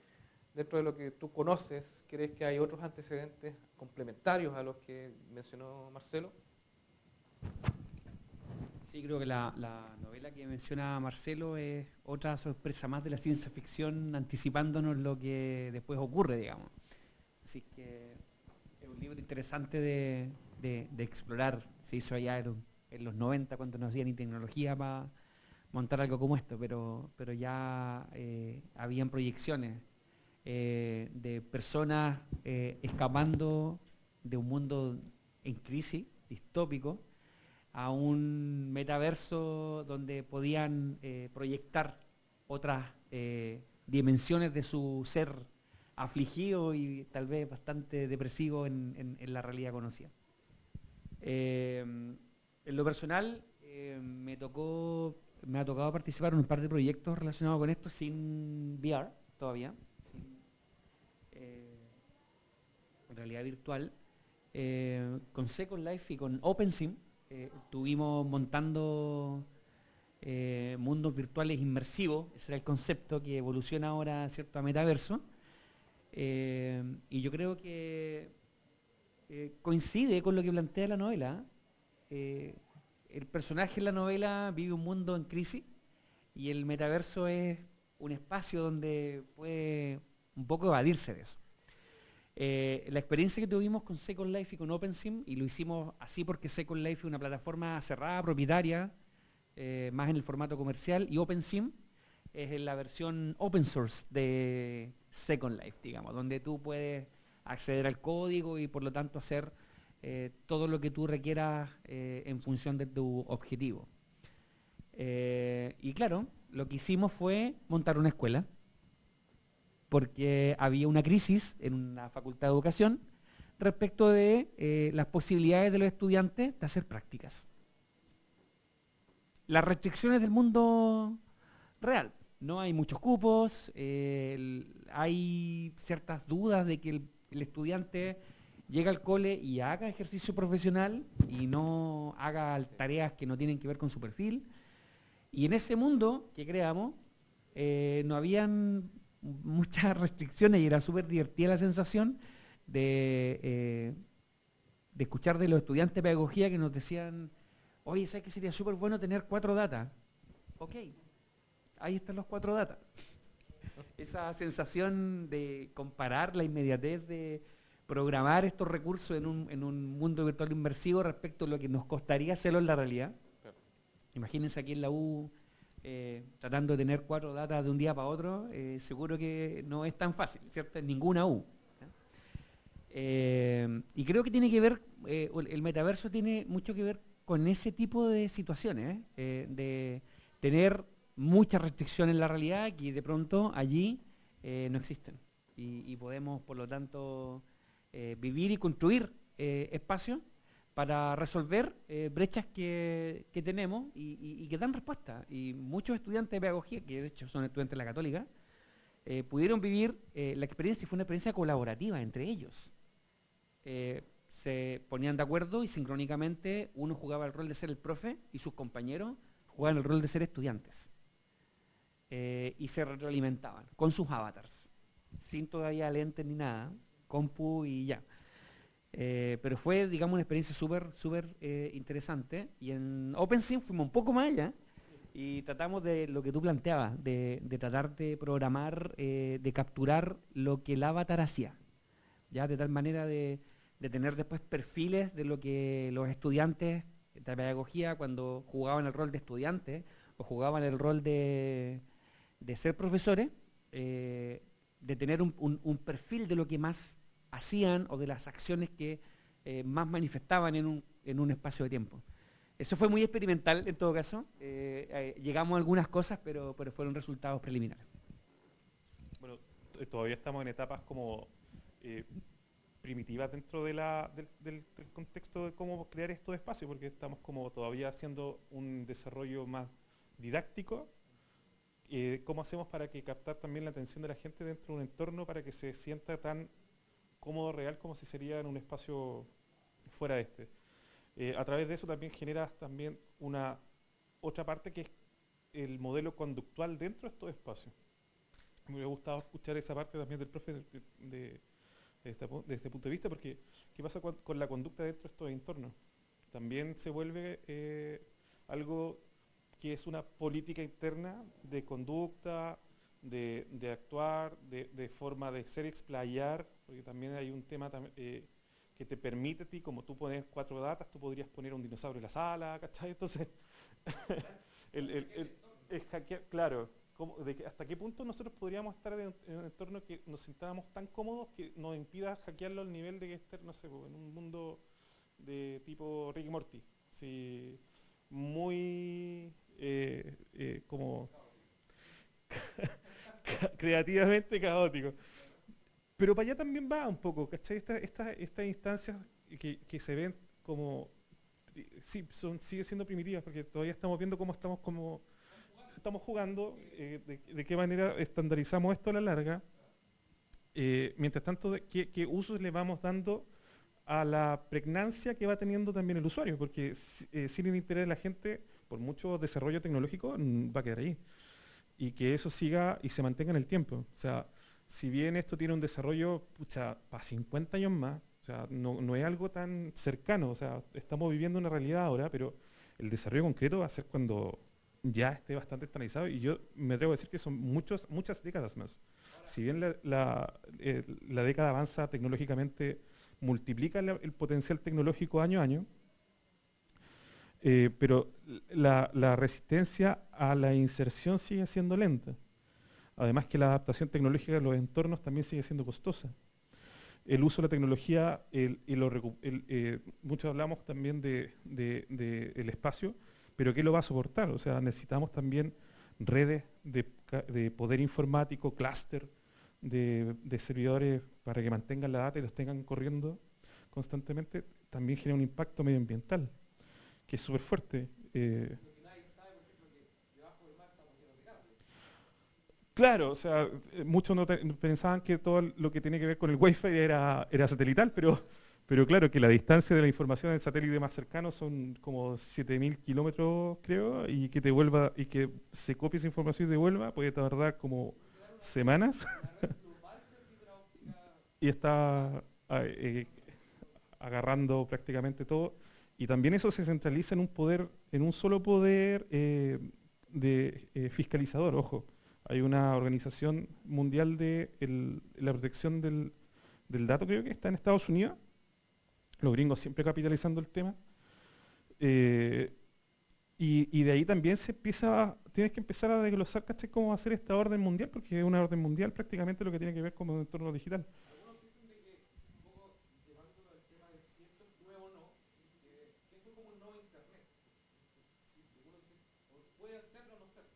dentro de lo que tú conoces, ¿crees que hay otros antecedentes complementarios a los que mencionó Marcelo? Sí, creo que la novela que menciona Marcelo es otra sorpresa más de la ciencia ficción, anticipándonos lo que después ocurre, digamos. Así que es un libro interesante de explorar. Se hizo allá en los 90, cuando no hacía ni tecnología para montar algo como esto, pero ya habían proyecciones de personas escapando de un mundo en crisis, distópico, a un metaverso donde podían proyectar otras dimensiones de su ser afligido y tal vez bastante depresivo en la realidad conocida. En lo personal, me ha tocado participar en un par de proyectos relacionados con esto sin VR todavía, en realidad virtual, con Second Life y con OpenSim. Estuvimos montando mundos virtuales inmersivos, ese era el concepto que evoluciona ahora, ¿cierto?, a metaverso. Y yo creo que coincide con lo que plantea la novela. El personaje en la novela vive un mundo en crisis y el metaverso es un espacio donde puede un poco evadirse de eso. La experiencia que tuvimos con Second Life y con OpenSim, y lo hicimos así porque Second Life es una plataforma cerrada, propietaria, más en el formato comercial, y OpenSim es en la versión open source de Second Life, digamos, donde tú puedes acceder al código y por lo tanto hacer todo lo que tú requieras en función de tu objetivo. Y claro, lo que hicimos fue montar una escuela, porque había una crisis en una facultad de educación respecto de las posibilidades de los estudiantes de hacer prácticas. Las restricciones del mundo real. No hay muchos cupos, hay ciertas dudas de que el estudiante llega al cole y haga ejercicio profesional y no haga tareas que no tienen que ver con su perfil. Y en ese mundo que creamos, no habían muchas restricciones y era súper divertida la sensación de escuchar de los estudiantes de pedagogía que nos decían: oye, ¿sabes que sería súper bueno tener 4 data? Ok, ahí están los 4 data. Esa sensación de comparar la inmediatez de programar estos recursos en un mundo virtual inmersivo respecto a lo que nos costaría hacerlo en la realidad. Claro. Imagínense aquí en la U tratando de tener 4 datas de un día para otro, seguro que no es tan fácil, ¿cierto? En ninguna U. Y creo que tiene que ver, el metaverso tiene mucho que ver con ese tipo de situaciones, de tener muchas restricciones en la realidad que de pronto allí no existen. Y podemos, por lo tanto, vivir y construir espacios para resolver brechas que tenemos y que dan respuesta. Y muchos estudiantes de pedagogía, que de hecho son estudiantes de la Católica, pudieron vivir la experiencia, y fue una experiencia colaborativa entre ellos. Se ponían de acuerdo y sincrónicamente uno jugaba el rol de ser el profe y sus compañeros jugaban el rol de ser estudiantes. Y se retroalimentaban con sus avatars, sin todavía lentes ni nada, compu y ya. Pero fue, digamos, una experiencia súper interesante. Y en OpenSim fuimos un poco más allá y tratamos de lo que tú planteabas, de tratar de programar, de capturar lo que el avatar hacía, ya de tal manera de tener después perfiles de lo que los estudiantes de pedagogía, cuando jugaban el rol de estudiantes o jugaban el rol de ser profesores, de tener un perfil de lo que más hacían o de las acciones que más manifestaban en un espacio de tiempo. Eso fue muy experimental en todo caso. Llegamos a algunas cosas, pero fueron resultados preliminares. Bueno, todavía estamos en etapas como primitivas dentro del contexto de cómo crear estos espacios, porque estamos como todavía haciendo un desarrollo más didáctico. ¿Cómo hacemos para que captar también la atención de la gente dentro de un entorno para que se sienta tan cómodo, real, como si sería en un espacio fuera de este? A través de eso también generas también una otra parte que es el modelo conductual dentro de estos espacios. Me hubiera gustado escuchar esa parte también del profe de este punto de vista, porque ¿qué pasa con la conducta dentro de estos entornos? También se vuelve algo que es una política interna de conducta, de actuar, de forma de ser explayar, porque también hay un tema que te permite a ti, como tú pones 4 datas, tú podrías poner un dinosaurio en la sala, ¿cachai? Entonces, es hackear, claro, ¿hasta qué punto nosotros podríamos estar en un entorno que nos sintamos tan cómodos que nos impida hackearlo al nivel de estar, no sé, en un mundo de tipo Rick y Morty? Sí, muy como creativamente caótico. Pero para allá también va un poco, ¿cachai? Estas instancias que se ven como sí, sigue siendo primitivas, porque todavía estamos viendo cómo estamos jugando, de qué manera estandarizamos esto a la larga. Mientras tanto, ¿qué usos le vamos dando a la pregnancia que va teniendo también el usuario? Porque sin el interés de la gente, por mucho desarrollo tecnológico, va a quedar ahí. Y que eso siga y se mantenga en el tiempo. O sea, si bien esto tiene un desarrollo para 50 años más, o sea, no es algo tan cercano. O sea, estamos viviendo una realidad ahora, pero el desarrollo concreto va a ser cuando ya esté bastante estandarizado. Y yo me atrevo a decir que son muchas décadas más. Si bien la década avanza tecnológicamente, multiplica el potencial tecnológico año a año, pero la resistencia a la inserción sigue siendo lenta. Además que la adaptación tecnológica de los entornos también sigue siendo costosa. El uso de la tecnología, muchos hablamos también del espacio, pero ¿qué lo va a soportar? O sea, necesitamos también redes de poder informático, clúster de servidores para que mantengan la data y los tengan corriendo constantemente. También genera un impacto medioambiental, que es súper fuerte. Claro, o sea, muchos pensaban que todo lo que tiene que ver con el Wi-Fi era satelital, pero claro, que la distancia de la información del satélite más cercano son como 7.000 kilómetros, creo, y que se copie esa información y devuelva, puede tardar como semanas. Y está agarrando prácticamente todo. Y también eso se centraliza en un solo poder fiscalizador, ojo. Hay una organización mundial de la protección del dato, creo que está en Estados Unidos. Los gringos siempre capitalizando el tema. Y de ahí también tienes que empezar a desglosar, ¿cachai?, cómo va a ser esta orden mundial, porque es una orden mundial prácticamente lo que tiene que ver con el entorno digital. Algunos dicen de que, un poco llevándolo al tema de si esto es nuevo o no, que esto es como un nuevo Internet. Sí, algunos dicen, puede serlo o no serlo.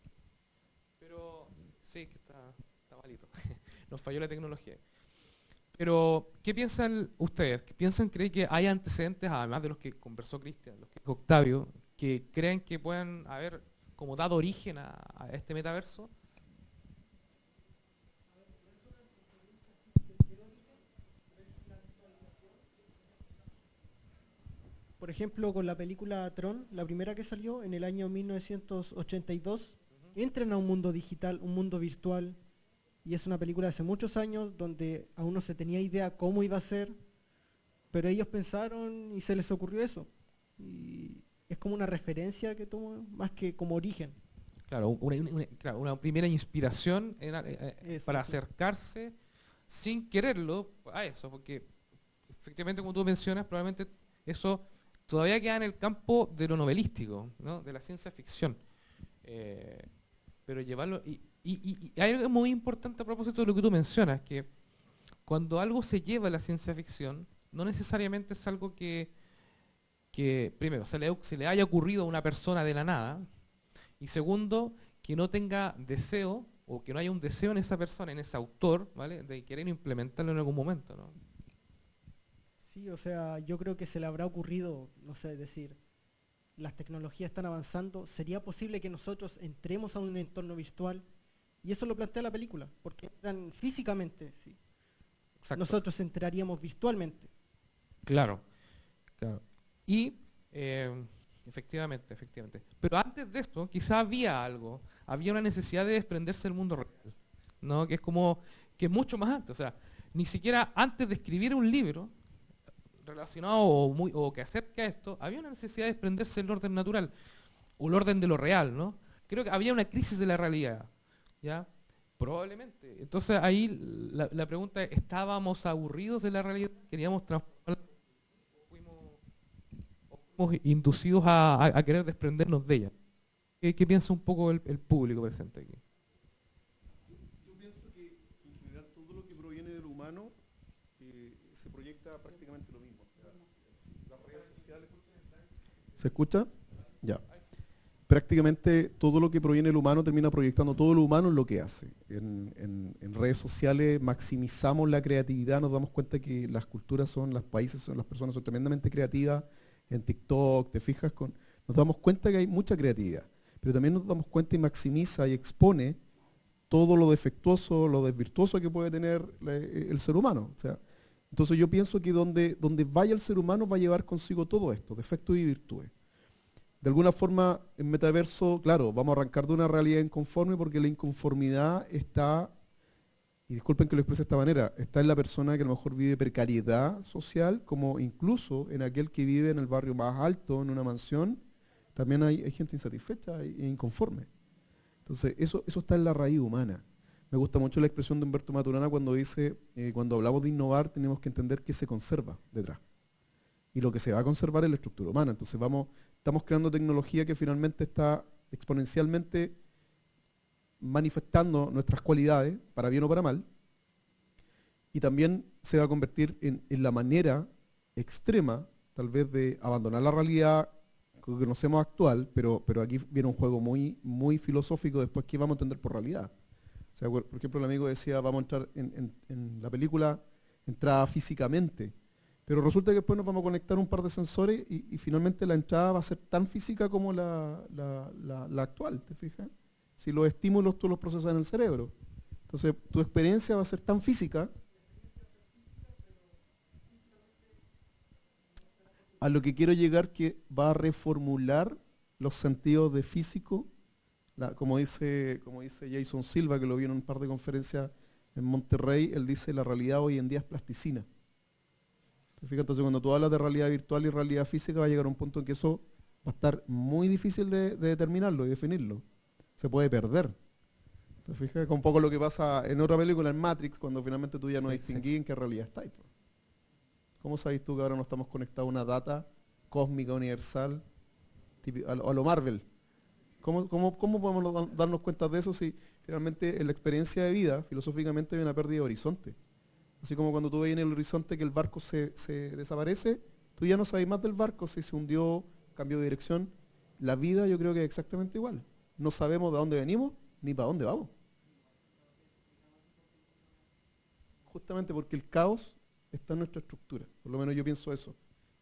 Pero sí, que está malito. Nos falló la tecnología. Pero, ¿qué piensan ustedes? ¿Creen que hay antecedentes, además de los que conversó Cristian, los que dijo Octavio, que creen que puedan haber como dado origen a este metaverso? Por ejemplo, con la película Tron, la primera que salió en el año 1982, entran a un mundo digital, un mundo virtual, y es una película de hace muchos años donde aún no se tenía idea cómo iba a ser, pero ellos pensaron y se les ocurrió eso. Y es como una referencia que tomo, más que como origen. Claro, una primera inspiración para sí. acercarse sin quererlo a eso, porque efectivamente, como tú mencionas, probablemente eso todavía queda en el campo de lo novelístico, ¿no?, de la ciencia ficción. Pero llevarlo... Y hay algo muy importante a propósito de lo que tú mencionas, que cuando algo se lleva a la ciencia ficción, no necesariamente es algo que primero, se le haya ocurrido a una persona de la nada, y segundo, que no tenga deseo, o que no haya un deseo en esa persona, en ese autor, ¿vale?, de querer implementarlo en algún momento, ¿no? Sí, o sea, yo creo que se le habrá ocurrido, no sé, decir, las tecnologías están avanzando, ¿sería posible que nosotros entremos a un entorno virtual? Y eso lo plantea la película, porque entran físicamente, sí. Exacto. Nosotros entraríamos virtualmente. Claro. Y efectivamente. Pero antes de esto, quizá había una necesidad de desprenderse del mundo real, ¿no? Que es mucho más antes. O sea, ni siquiera antes de escribir un libro relacionado o que acerca a esto, había una necesidad de desprenderse del orden natural o el orden de lo real, ¿no? Creo que había una crisis de la realidad, ¿ya? Probablemente. Entonces ahí la pregunta es, ¿estábamos aburridos de la realidad? ¿Queríamos transformarla? ¿O fuimos inducidos a querer desprendernos de ella? ¿Qué piensa un poco el público presente aquí? Yo pienso que en general todo lo que proviene del humano se proyecta prácticamente lo mismo. O sea, las redes sociales... ¿Se escucha? Ya. Prácticamente todo lo que proviene del humano termina proyectando todo lo humano en lo que hace. En redes sociales maximizamos la creatividad, nos damos cuenta que las culturas los países, las personas son tremendamente creativas en TikTok, te fijas, nos damos cuenta que hay mucha creatividad, pero también nos damos cuenta y maximiza y expone todo lo defectuoso, lo desvirtuoso que puede tener el ser humano. O sea, entonces yo pienso que donde vaya el ser humano va a llevar consigo todo esto, defectos y virtudes. De alguna forma, en metaverso, claro, vamos a arrancar de una realidad inconforme porque la inconformidad está, y disculpen que lo exprese de esta manera, está en la persona que a lo mejor vive precariedad social, como incluso en aquel que vive en el barrio más alto, en una mansión, también hay gente insatisfecha e inconforme. Entonces, eso está en la raíz humana. Me gusta mucho la expresión de Humberto Maturana cuando dice, cuando hablamos de innovar tenemos que entender qué se conserva detrás. Y lo que se va a conservar es la estructura humana. Entonces estamos creando tecnología que finalmente está exponencialmente manifestando nuestras cualidades, para bien o para mal, y también se va a convertir en la manera extrema, tal vez, de abandonar la realidad que conocemos actual, pero aquí viene un juego muy, muy filosófico después que vamos a entender por realidad. O sea, por ejemplo, el amigo decía, vamos a entrar en la película, entrada físicamente, pero resulta que después nos vamos a conectar un par de sensores y finalmente la entrada va a ser tan física como la actual, ¿te fijas? Si los estímulos tú los procesas en el cerebro. Entonces, tu experiencia va a ser tan física. A lo que quiero llegar, que va a reformular los sentidos de físico, como dice Jason Silva, que lo vi en un par de conferencias en Monterrey, él dice, la realidad hoy en día es plasticina. ¿Te fijas? Entonces, cuando tú hablas de realidad virtual y realidad física, va a llegar a un punto en que eso va a estar muy difícil de determinarlo y definirlo. Se puede perder. ¿Te fijas? Con un poco lo que pasa en otra película, en Matrix, cuando finalmente tú ya no distinguís en qué realidad estás. ¿Cómo sabes tú que ahora no estamos conectados a una data cósmica universal a lo Marvel? ¿Cómo podemos darnos cuenta de eso si finalmente en la experiencia de vida, filosóficamente, hay una pérdida de horizonte? Así como cuando tú ves en el horizonte que el barco se desaparece, tú ya no sabes más del barco, si se hundió, cambió de dirección. La vida yo creo que es exactamente igual. No sabemos de dónde venimos ni para dónde vamos. Justamente porque el caos está en nuestra estructura. Por lo menos yo pienso eso.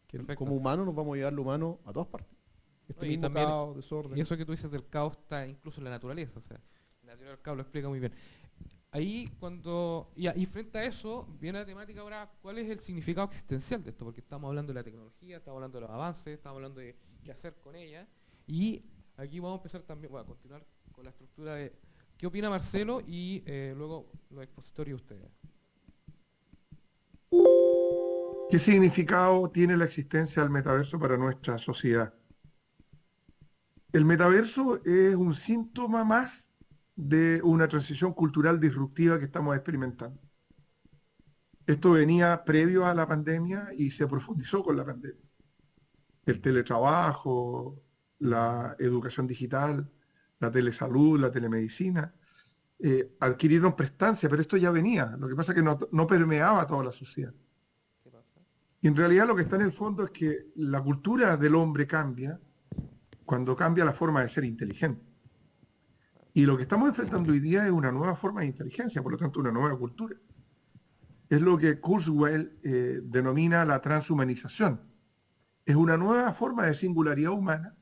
Que como humanos nos vamos a llevar lo humano a todas partes. Y también, caos, desorden. Y eso que tú dices del caos está incluso en la naturaleza. O sea, la teoría del caos lo explica muy bien. Ahí y frente a eso viene la temática ahora, ¿cuál es el significado existencial de esto? Porque estamos hablando de la tecnología, estamos hablando de los avances, estamos hablando de qué hacer con ella. Y aquí vamos a empezar también, a continuar con la estructura de qué opina Marcelo y luego los expositores y ustedes. ¿Qué significado tiene la existencia del metaverso para nuestra sociedad? El metaverso es un síntoma más de una transición cultural disruptiva que estamos experimentando. Esto venía previo a la pandemia y se profundizó con la pandemia. El teletrabajo, la educación digital, la telesalud, la telemedicina, adquirieron prestancia, pero esto ya venía. Lo que pasa es que no permeaba toda la sociedad. ¿Qué pasa? Y en realidad lo que está en el fondo es que la cultura del hombre cambia cuando cambia la forma de ser inteligente. Y lo que estamos enfrentando hoy día es una nueva forma de inteligencia, por lo tanto una nueva cultura. Es lo que Kurzweil denomina la transhumanización. Es una nueva forma de singularidad humana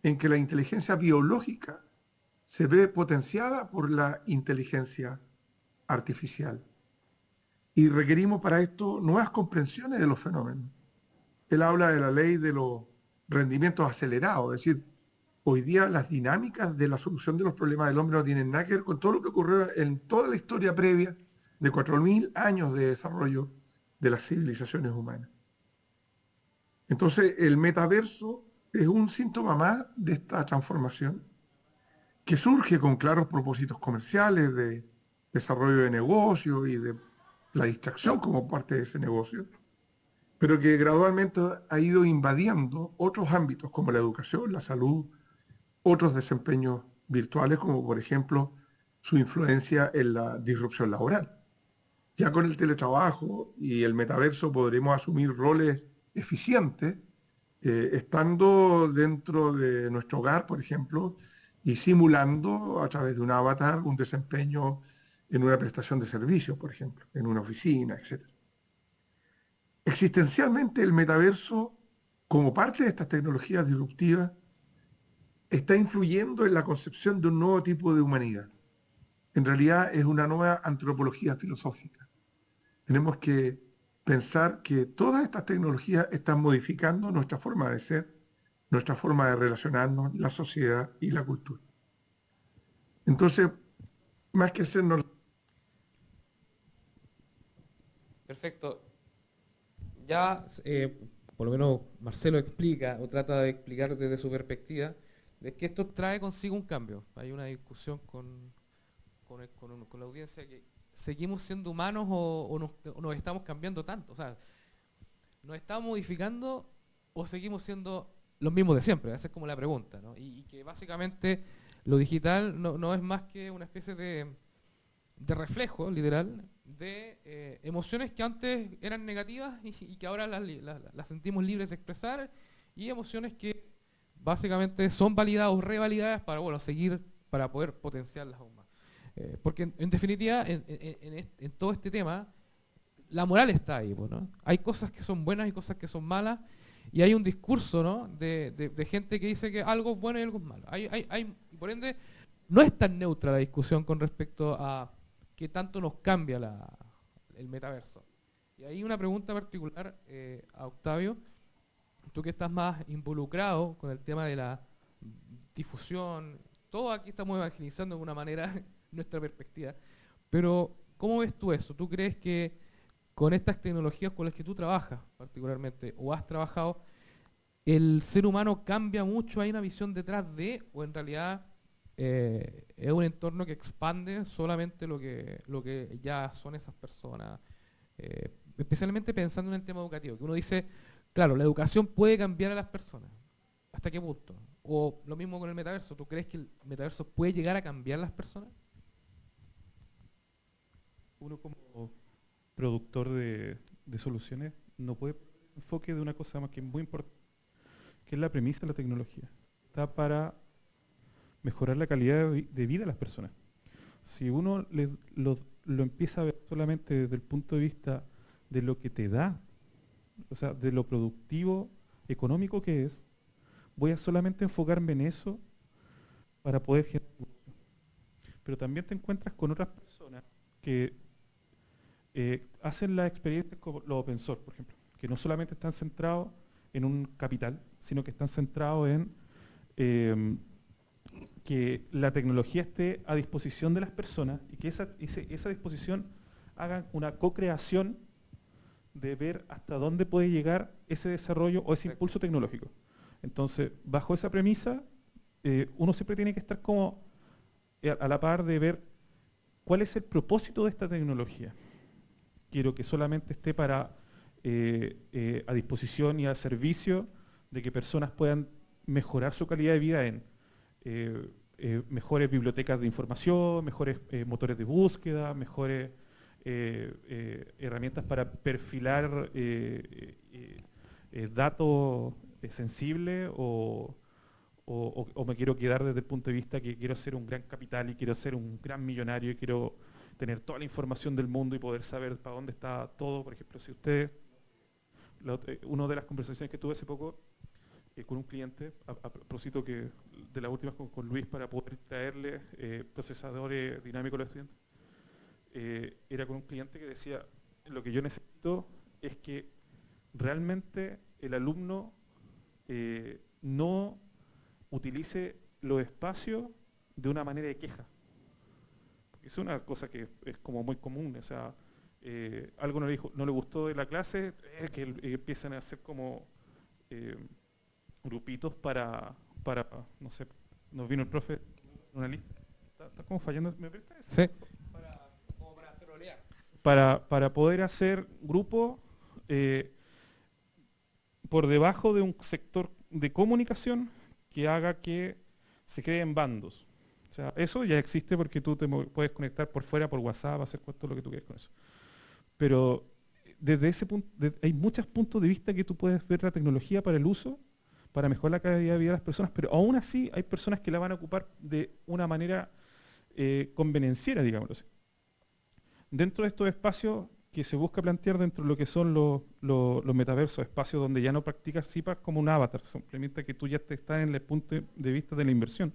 en que la inteligencia biológica se ve potenciada por la inteligencia artificial. Y requerimos para esto nuevas comprensiones de los fenómenos. Él habla de la ley de los rendimientos acelerados, es decir, hoy día las dinámicas de la solución de los problemas del hombre no tienen nada que ver con todo lo que ocurrió en toda la historia previa de 4.000 años de desarrollo de las civilizaciones humanas. Entonces, el metaverso es un síntoma más de esta transformación que surge con claros propósitos comerciales, de desarrollo de negocio y de la distracción como parte de ese negocio, pero que gradualmente ha ido invadiendo otros ámbitos como la educación, la salud, otros desempeños virtuales como por ejemplo su influencia en la disrupción laboral. Ya con el teletrabajo y el metaverso podremos asumir roles eficientes estando dentro de nuestro hogar, por ejemplo, y simulando a través de un avatar un desempeño en una prestación de servicios, por ejemplo, en una oficina, etc. Existencialmente el metaverso como parte de estas tecnologías disruptivas, está influyendo en la concepción de un nuevo tipo de humanidad. En realidad es una nueva antropología filosófica. Tenemos que pensar que todas estas tecnologías están modificando nuestra forma de ser, nuestra forma de relacionarnos, la sociedad y la cultura. Entonces, más que hacernos... Perfecto. Ya, por lo menos Marcelo explica o trata de explicar desde su perspectiva de que esto trae consigo un cambio. Hay una discusión con la audiencia que seguimos siendo humanos o nos estamos cambiando tanto. O sea, ¿nos estamos modificando o seguimos siendo los mismos de siempre? Esa es como la pregunta, ¿no? Y que básicamente lo digital no es más que una especie de reflejo, literal, de emociones que antes eran negativas y que ahora las sentimos libres de expresar, y emociones que básicamente son validadas o revalidadas para, bueno, seguir, para poder potenciarlas aún más. Porque en definitiva, en todo este tema, la moral está ahí, pues, ¿no? Hay cosas que son buenas y cosas que son malas, y hay un discurso, ¿no?, de gente que dice que algo es bueno y algo es malo. Y por ende, no es tan neutra la discusión con respecto a qué tanto nos cambia el metaverso. Y hay una pregunta particular a Octavio, tú que estás más involucrado con el tema de la difusión, todo aquí estamos evangelizando de alguna manera nuestra perspectiva, pero ¿cómo ves tú eso? ¿Tú crees que con estas tecnologías con las que tú trabajas particularmente o has trabajado, el ser humano cambia mucho? ¿Hay una visión detrás de, o en realidad es un entorno que expande solamente lo que ya son esas personas? Especialmente pensando en el tema educativo, que uno dice, claro, la educación puede cambiar a las personas. ¿Hasta qué punto? O lo mismo con el metaverso, ¿tú crees que el metaverso puede llegar a cambiar a las personas? Uno como productor de soluciones no puede enfoque de una cosa más que es muy importante, que es la premisa de la tecnología. Está para mejorar la calidad de vida de las personas. Si uno lo empieza a ver solamente desde el punto de vista de lo que te da, o sea, de lo productivo, económico que es, voy a solamente enfocarme en eso para poder generar negocio. Pero también te encuentras con otras personas que hacen la experiencia como los open source, por ejemplo, que no solamente están centrados en un capital, sino que están centrados en que la tecnología esté a disposición de las personas y que esa disposición haga una co-creación de ver hasta dónde puede llegar ese desarrollo o ese impulso tecnológico. Entonces, bajo esa premisa, uno siempre tiene que estar como a la par de ver cuál es el propósito de esta tecnología. Quiero que solamente esté para a disposición y al servicio de que personas puedan mejorar su calidad de vida en mejores bibliotecas de información, mejores motores de búsqueda, mejores herramientas para perfilar datos sensibles, o me quiero quedar desde el punto de vista que quiero ser un gran capital y quiero ser un gran millonario y quiero tener toda la información del mundo y poder saber para dónde está todo. Por ejemplo, si usted, una de las conversaciones que tuve hace poco con un cliente, a propósito que de las últimas con Luis, para poder traerle procesadores dinámicos a los estudiantes, era con un cliente que decía, lo que yo necesito es que realmente el alumno no utilice los espacios de una manera de queja. Porque es una cosa que es como muy común, o sea, algo no le gustó de la clase, que empiezan a hacer como grupitos para, no sé, nos vino el profe, una lista, está como fallando, ¿me presta esa? Sí. Como para trolear. Para poder hacer grupos por debajo de un sector de comunicación que haga que se creen bandos. O sea, eso ya existe porque tú te puedes conectar por fuera, por WhatsApp, hacer todo lo que tú quieras con eso. Pero desde ese punto, hay muchos puntos de vista que tú puedes ver la tecnología para el uso, para mejorar la calidad de vida de las personas, pero aún así hay personas que la van a ocupar de una manera convenenciera, digámoslo así. Dentro de estos espacios que se busca plantear dentro de lo que son los metaversos, espacios donde ya no practicas CIPAS como un avatar, simplemente que tú ya te estás en el punto de vista de la inversión.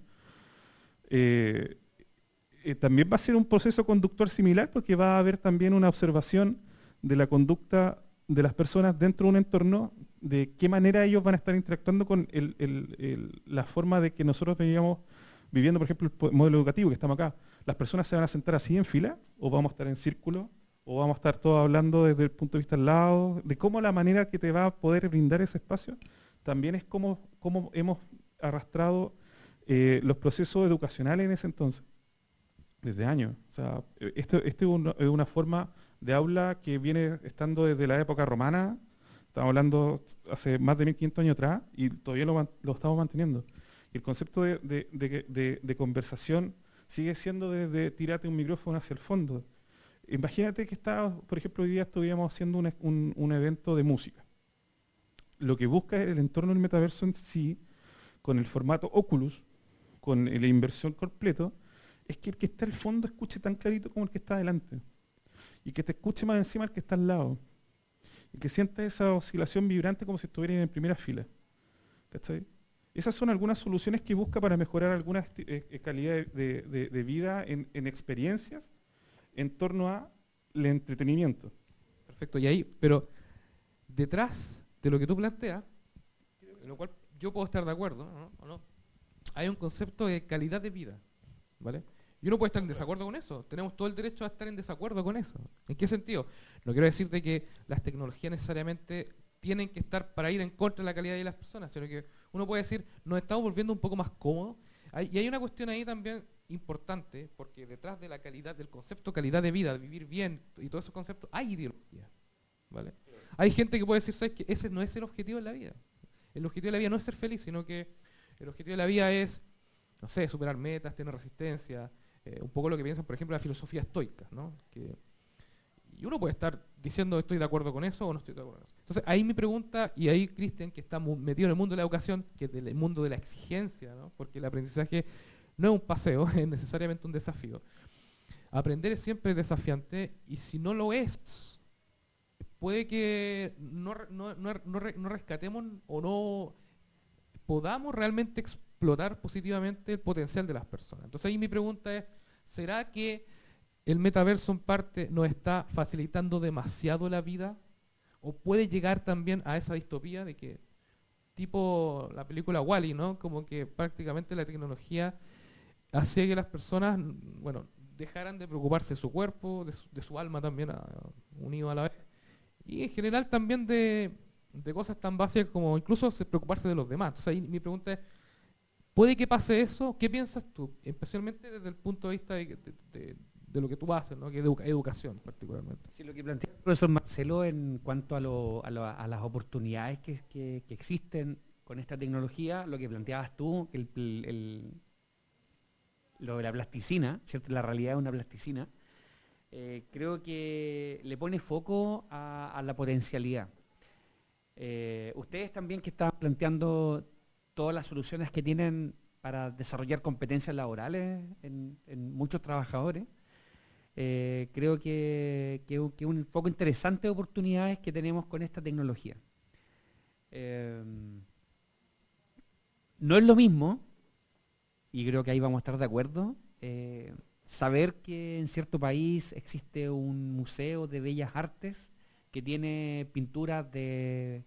También va a ser un proceso conductual similar porque va a haber también una observación de la conducta de las personas dentro de un entorno, de qué manera ellos van a estar interactuando con la forma de que nosotros veníamos viviendo, por ejemplo, el modelo educativo que estamos acá. ¿Las personas se van a sentar así en fila o vamos a estar en círculo o vamos a estar todos hablando desde el punto de vista al lado? De cómo la manera que te va a poder brindar ese espacio también es cómo hemos arrastrado los procesos educacionales en ese entonces, desde años. O sea, esto es una forma de aula que viene estando desde la época romana, estamos hablando hace más de 1500 años atrás, y todavía lo estamos manteniendo. Y el concepto de conversación sigue siendo desde tirarte un micrófono hacia el fondo. Imagínate que por ejemplo, hoy día estuviéramos haciendo un evento de música. Lo que busca el entorno del metaverso en sí, con el formato Oculus, con la inversión completo, es que el que está al fondo escuche tan clarito como el que está adelante. Y que te escuche más encima el que está al lado. Y que sienta esa oscilación vibrante como si estuvieran en primera fila. ¿Cachai? Esas son algunas soluciones que busca para mejorar alguna calidad de vida en experiencias en torno al entretenimiento. Perfecto, y ahí, pero detrás de lo que tú planteas, en lo cual yo puedo estar de acuerdo, ¿no? ¿O no? Hay un concepto de calidad de vida, ¿vale? Y uno puede estar en desacuerdo con eso. Tenemos todo el derecho a estar en desacuerdo con eso. ¿En qué sentido? No quiero decir de que las tecnologías necesariamente tienen que estar para ir en contra de la calidad de las personas, sino que uno puede decir, nos estamos volviendo un poco más cómodos. Y hay una cuestión ahí también importante, porque detrás de la calidad, del concepto calidad de vida, de vivir bien y todos esos conceptos, hay ideología, ¿vale? Hay gente que puede decir, ¿sabes qué? Ese no es el objetivo de la vida. El objetivo de la vida no es ser feliz, sino que el objetivo de la vida es, no sé, superar metas, tener resistencia, un poco lo que piensan, por ejemplo, la filosofía estoica, ¿no? Y uno puede estar diciendo estoy de acuerdo con eso o no estoy de acuerdo con eso. Entonces, ahí mi pregunta, y ahí Cristian, que está metido en el mundo de la educación, que es del mundo de la exigencia, ¿no? Porque el aprendizaje no es un paseo, es necesariamente un desafío. Aprender es siempre desafiante, y si no lo es, puede que no rescatemos o no podamos realmente explotar positivamente el potencial de las personas. Entonces ahí mi pregunta es, ¿será que el metaverso en parte nos está facilitando demasiado la vida? ¿O puede llegar también a esa distopía de que, tipo la película Wall-E, ¿no? Como que prácticamente la tecnología hacía que las personas, bueno, dejaran de preocuparse de su cuerpo, de su alma también, unido a la vez, y en general también de cosas tan básicas como incluso preocuparse de los demás. Entonces ahí mi pregunta es, ¿puede que pase eso? ¿Qué piensas tú? Especialmente desde el punto de vista de lo que tú haces, ¿no? Que educación particularmente. Sí, lo que plantea el profesor Marcelo en cuanto a las oportunidades que existen con esta tecnología, lo que planteabas tú, que lo de la plasticina, ¿cierto? La realidad es una plasticina, creo que le pone foco a la potencialidad. Ustedes también que están planteando todas las soluciones que tienen para desarrollar competencias laborales en muchos trabajadores, creo que un foco interesante de oportunidades que tenemos con esta tecnología. No es lo mismo, y creo que ahí vamos a estar de acuerdo, saber que en cierto país existe un museo de bellas artes que tiene pinturas de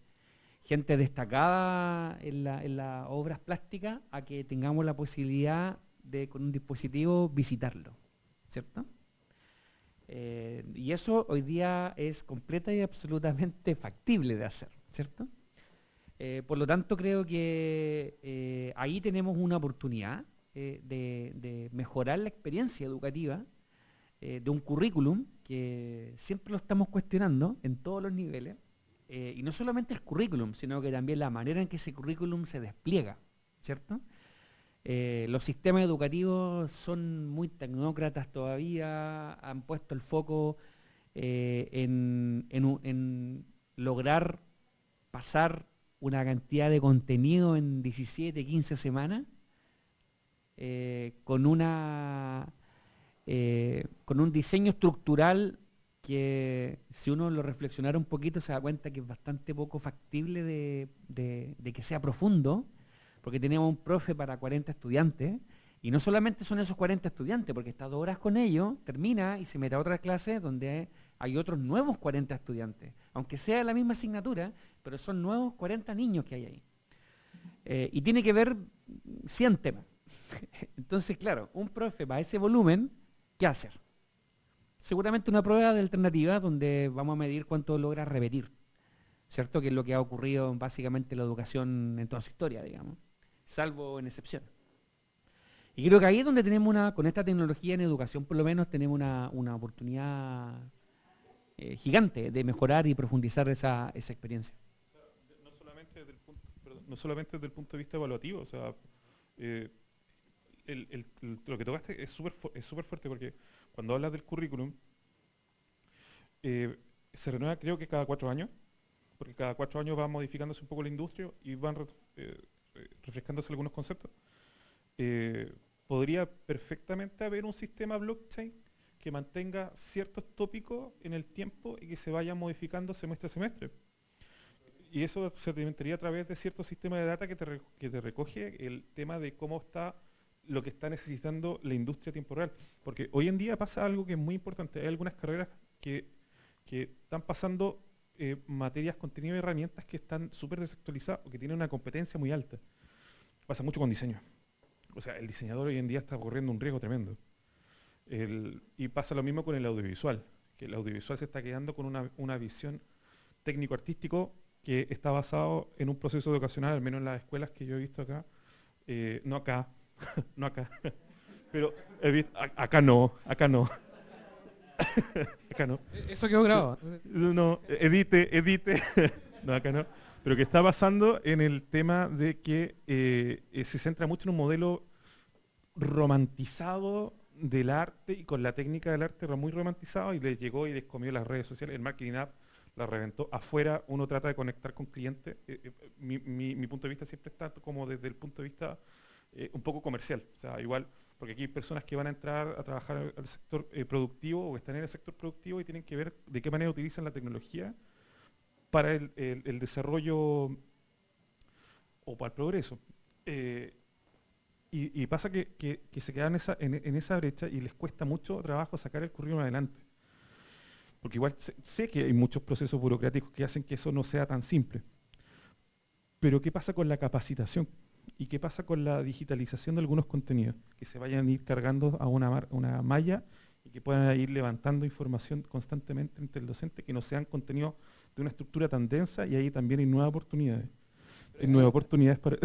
gente destacada en las obras plásticas, a que tengamos la posibilidad de, con un dispositivo, visitarlo, ¿cierto? Y eso hoy día es completa y absolutamente factible de hacer, ¿cierto? Por lo tanto, creo que ahí tenemos una oportunidad de mejorar la experiencia educativa de un currículum que siempre lo estamos cuestionando en todos los niveles, y no solamente el currículum, sino que también la manera en que ese currículum se despliega, ¿cierto? Los sistemas educativos son muy tecnócratas todavía, han puesto el foco en lograr pasar una cantidad de contenido en 17, 15 semanas, con un diseño estructural que si uno lo reflexionara un poquito se da cuenta que es bastante poco factible de que sea profundo, porque teníamos un profe para 40 estudiantes, y no solamente son esos 40 estudiantes, porque está 2 horas con ellos, termina y se mete a otra clase donde hay otros nuevos 40 estudiantes, aunque sea la misma asignatura, pero son nuevos 40 niños que hay ahí. Y tiene que ver 100 temas. Entonces, claro, un profe para ese volumen, ¿qué hacer? Seguramente una prueba de alternativa donde vamos a medir cuánto logra repetir, ¿cierto? Que es lo que ha ocurrido básicamente en la educación en toda su historia, digamos, salvo en excepción. Y creo que ahí es donde tenemos con esta tecnología en educación por lo menos tenemos una oportunidad gigante de mejorar y profundizar esa experiencia. No solamente desde el punto de vista evaluativo, o sea, lo que tocaste es súper fuerte, porque cuando hablas del currículum, se renueva creo que cada 4 años, porque cada 4 años va modificándose un poco la industria y van refrescándose algunos conceptos. Podría perfectamente haber un sistema blockchain que mantenga ciertos tópicos en el tiempo y que se vayan modificando semestre a semestre. Y eso se implementaría a través de cierto sistema de data que te recoge el tema de cómo está lo que está necesitando la industria a tiempo real. Porque hoy en día pasa algo que es muy importante. Hay algunas carreras que están pasando materias, contenido y herramientas que están súper desactualizadas o que tienen una competencia muy alta. Pasa mucho con diseño. O sea, el diseñador hoy en día está corriendo un riesgo tremendo. Y pasa lo mismo con el audiovisual, que el audiovisual se está quedando con una visión técnico-artístico que está basado en un proceso educacional, al menos en las escuelas que yo he visto acá, no acá, no acá, pero he visto, acá no. Acá no. Eso quedó grabado. No, edite, no, acá no. Pero que está basando en el tema de que se centra mucho en un modelo romantizado del arte y con la técnica del arte muy romantizado y les llegó y les comió las redes sociales. El marketing app la reventó. Afuera uno trata de conectar con clientes. Mi punto de vista siempre está como desde el punto de vista un poco comercial. O sea, igual, porque aquí hay personas que van a entrar a trabajar al sector productivo o están en el sector productivo y tienen que ver de qué manera utilizan la tecnología para el desarrollo o para el progreso. Y pasa que se quedan en esa brecha y les cuesta mucho trabajo sacar el currículum adelante. Porque igual sé que hay muchos procesos burocráticos que hacen que eso no sea tan simple. Pero ¿qué pasa con la capacitación? ¿Y qué pasa con la digitalización de algunos contenidos? Que se vayan a ir cargando a una malla y que puedan ir levantando información constantemente entre el docente, que no sean contenidos de una estructura tan densa, y ahí también hay nuevas oportunidades. Nuevas oportunidades para...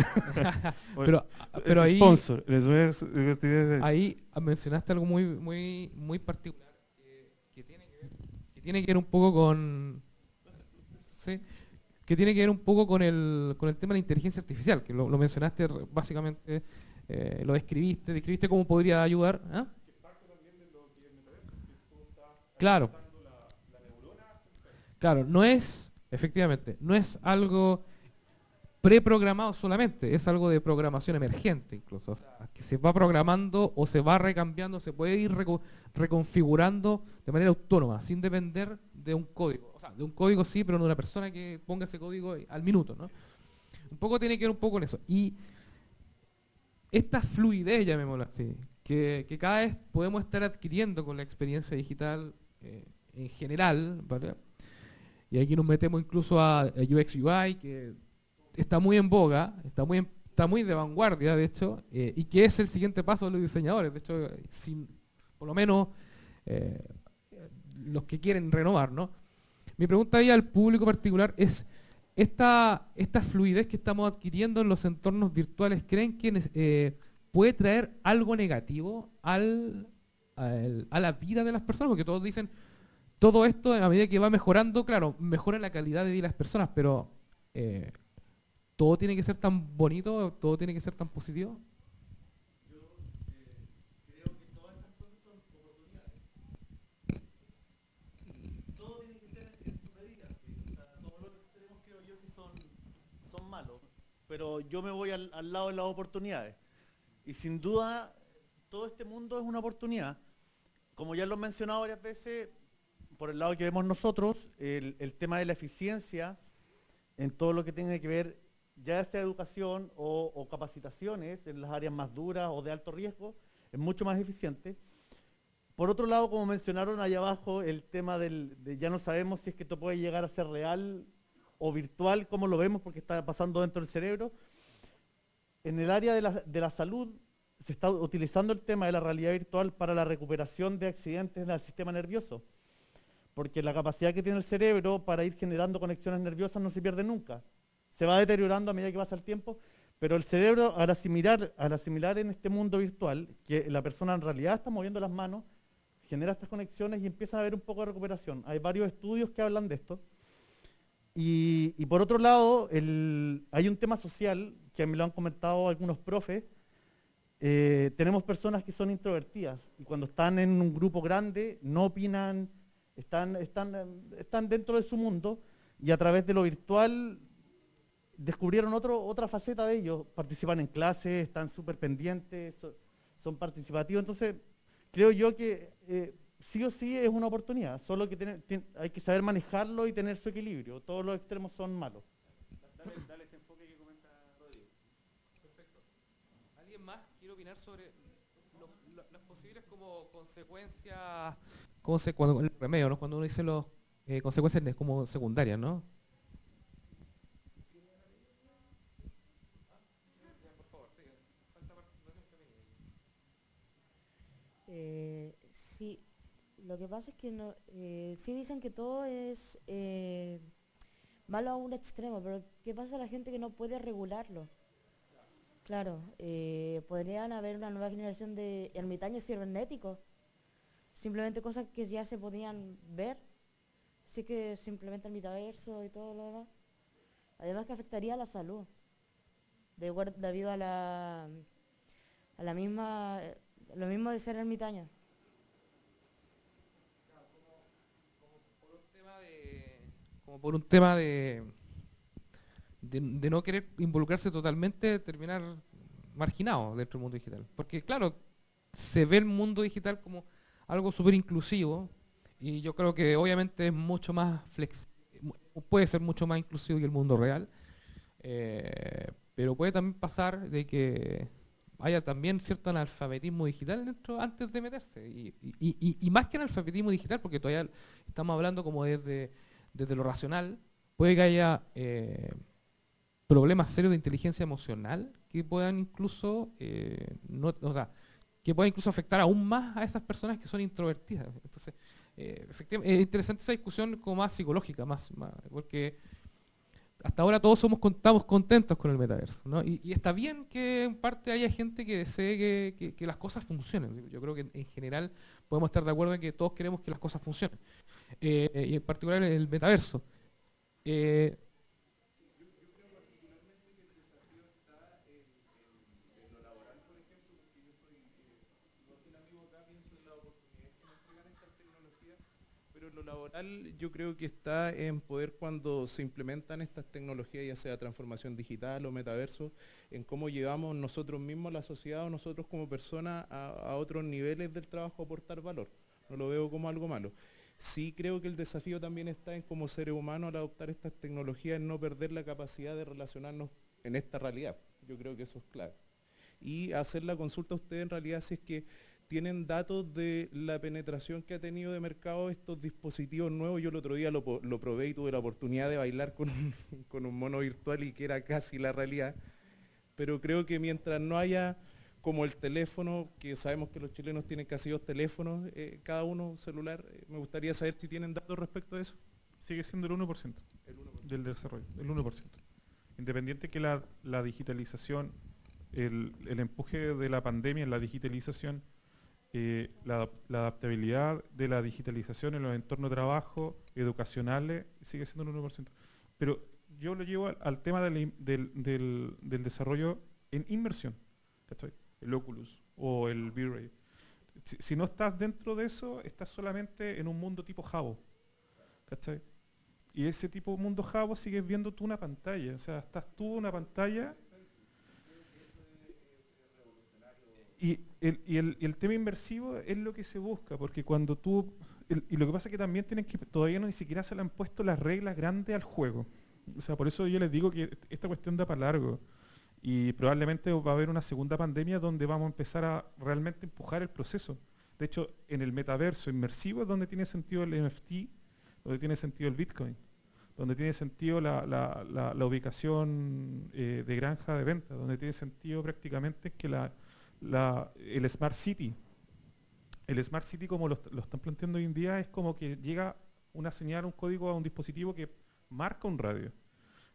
pero ahí, sponsor. Ahí mencionaste algo muy particular que tiene que ver un poco con... ¿sí? Que tiene que ver un poco con el tema de la inteligencia artificial, que lo mencionaste básicamente, lo describiste cómo podría ayudar. ¿Ah? Claro. Claro, efectivamente, no es algo preprogramado solamente, es algo de programación emergente incluso, o sea, que se va programando o se va recambiando, se puede ir reconfigurando de manera autónoma, sin depender de un código. O sea, de un código sí, pero no de una persona que ponga ese código al minuto, ¿no? Un poco tiene que ver un poco con eso. Y esta fluidez, llamémosla así, que cada vez podemos estar adquiriendo con la experiencia digital en general, ¿vale? Y aquí nos metemos incluso a UX UI, que está muy en boga, está muy de vanguardia, de hecho, y que es el siguiente paso de los diseñadores. De hecho, por lo menos los que quieren renovar, ¿no? Mi pregunta ahí al público particular es, esta fluidez que estamos adquiriendo en los entornos virtuales, ¿creen que puede traer algo negativo a la vida de las personas? Porque todos dicen, todo esto a medida que va mejorando, claro, mejora la calidad de vida de las personas, pero ¿todo tiene que ser tan bonito? ¿Todo tiene que ser tan positivo? Yo creo que todas estas cosas son oportunidades. Todo tiene que ser en su medida. ¿Sí? O sea, todos los extremos creo yo que son malos. Pero yo me voy al lado de las oportunidades. Y sin duda, todo este mundo es una oportunidad. Como ya lo he mencionado varias veces, por el lado que vemos nosotros, el tema de la eficiencia en todo lo que tiene que ver, ya sea educación o capacitaciones en las áreas más duras o de alto riesgo, es mucho más eficiente. Por otro lado, como mencionaron allá abajo, el tema de ya no sabemos si es que esto puede llegar a ser real o virtual, como lo vemos, porque está pasando dentro del cerebro. En el área de la salud se está utilizando el tema de la realidad virtual para la recuperación de accidentes en el sistema nervioso, porque la capacidad que tiene el cerebro para ir generando conexiones nerviosas no se pierde nunca. Se va deteriorando a medida que pasa el tiempo, pero el cerebro, al asimilar en este mundo virtual, que la persona en realidad está moviendo las manos, genera estas conexiones y empieza a haber un poco de recuperación. Hay varios estudios que hablan de esto. Y por otro lado, hay un tema social, que me lo han comentado algunos profes. Tenemos personas que son introvertidas y cuando están en un grupo grande no opinan, están dentro de su mundo y a través de lo virtual descubrieron otra faceta de ellos. Participan en clases, están súper pendientes, son participativos. Entonces, creo yo que sí o sí es una oportunidad, solo que hay que saber manejarlo y tener su equilibrio. Todos los extremos son malos. Dale este enfoque que comenta Rodrigo. Perfecto. ¿Alguien más quiere opinar sobre las posibles como consecuencias, cuando el remedio, ¿no? Cuando uno dice las consecuencias como secundarias, ¿no? Sí, lo que pasa es que no, sí dicen que todo es malo a un extremo, pero ¿qué pasa a la gente que no puede regularlo? Claro, podrían haber una nueva generación de ermitaños cibernéticos, simplemente cosas que ya se podían ver, sí que se implementa el metaverso y todo lo demás. Además que afectaría a la salud, debido a la misma, lo mismo de ser ermitaño. Como por un tema de no querer involucrarse totalmente, terminar marginado dentro del mundo digital. Porque claro, se ve el mundo digital como algo súper inclusivo y yo creo que obviamente es mucho más puede ser mucho más inclusivo que el mundo real, pero puede también pasar de que haya también cierto analfabetismo digital dentro antes de meterse. Y más que analfabetismo digital, porque todavía estamos hablando como desde lo racional, puede que haya problemas serios de inteligencia emocional que puedan incluso que puedan incluso afectar aún más a esas personas que son introvertidas. Entonces, efectivamente, es interesante esa discusión como más psicológica, porque hasta ahora todos estamos contentos con el metaverso, ¿no? Y está bien que en parte haya gente que desee que las cosas funcionen. Yo creo que en general podemos estar de acuerdo en que todos queremos que las cosas funcionen. Y en particular el metaverso. Pero lo laboral yo creo que está en poder cuando se implementan estas tecnologías, ya sea transformación digital o metaverso, en cómo llevamos nosotros mismos, la sociedad o nosotros como personas a otros niveles del trabajo, aportar valor. No lo veo como algo malo. Sí creo que el desafío también está en como seres humanos al adoptar estas tecnologías, en no perder la capacidad de relacionarnos en esta realidad. Yo creo que eso es clave. Y hacer la consulta a ustedes en realidad si es que tienen datos de la penetración que ha tenido de mercado estos dispositivos nuevos. Yo el otro día lo probé y tuve la oportunidad de bailar con un mono virtual y que era casi la realidad. Pero creo que mientras no haya como el teléfono, que sabemos que los chilenos tienen casi 2 teléfonos, cada uno celular, me gustaría saber si tienen datos respecto a eso. Sigue siendo el 1%, del desarrollo, el 1%. Independiente que la digitalización, el empuje de la pandemia en la digitalización, la adaptabilidad de la digitalización en los entornos de trabajo, educacionales, sigue siendo el 1%. Pero yo lo llevo al tema del desarrollo en inmersión, ¿cachai? El Oculus o el V-Ray. Si no estás dentro de eso, estás solamente en un mundo tipo Jabo, ¿cachai? Y ese tipo de mundo Jabo sigues viendo tú una pantalla, o sea, estás tú una pantalla. Y el tema inmersivo es lo que se busca, porque cuando tú y lo que pasa es que también tienen que, todavía no ni siquiera se le han puesto las reglas grandes al juego. O sea, por eso yo les digo que esta cuestión da para largo. Y probablemente va a haber una segunda pandemia donde vamos a empezar a realmente empujar el proceso. De hecho, en el metaverso inmersivo es donde tiene sentido el NFT, donde tiene sentido el Bitcoin, donde tiene sentido la ubicación de granja de venta, donde tiene sentido prácticamente que el Smart City. El Smart City, como lo están planteando hoy en día, es como que llega una señal, un código a un dispositivo que marca un radio.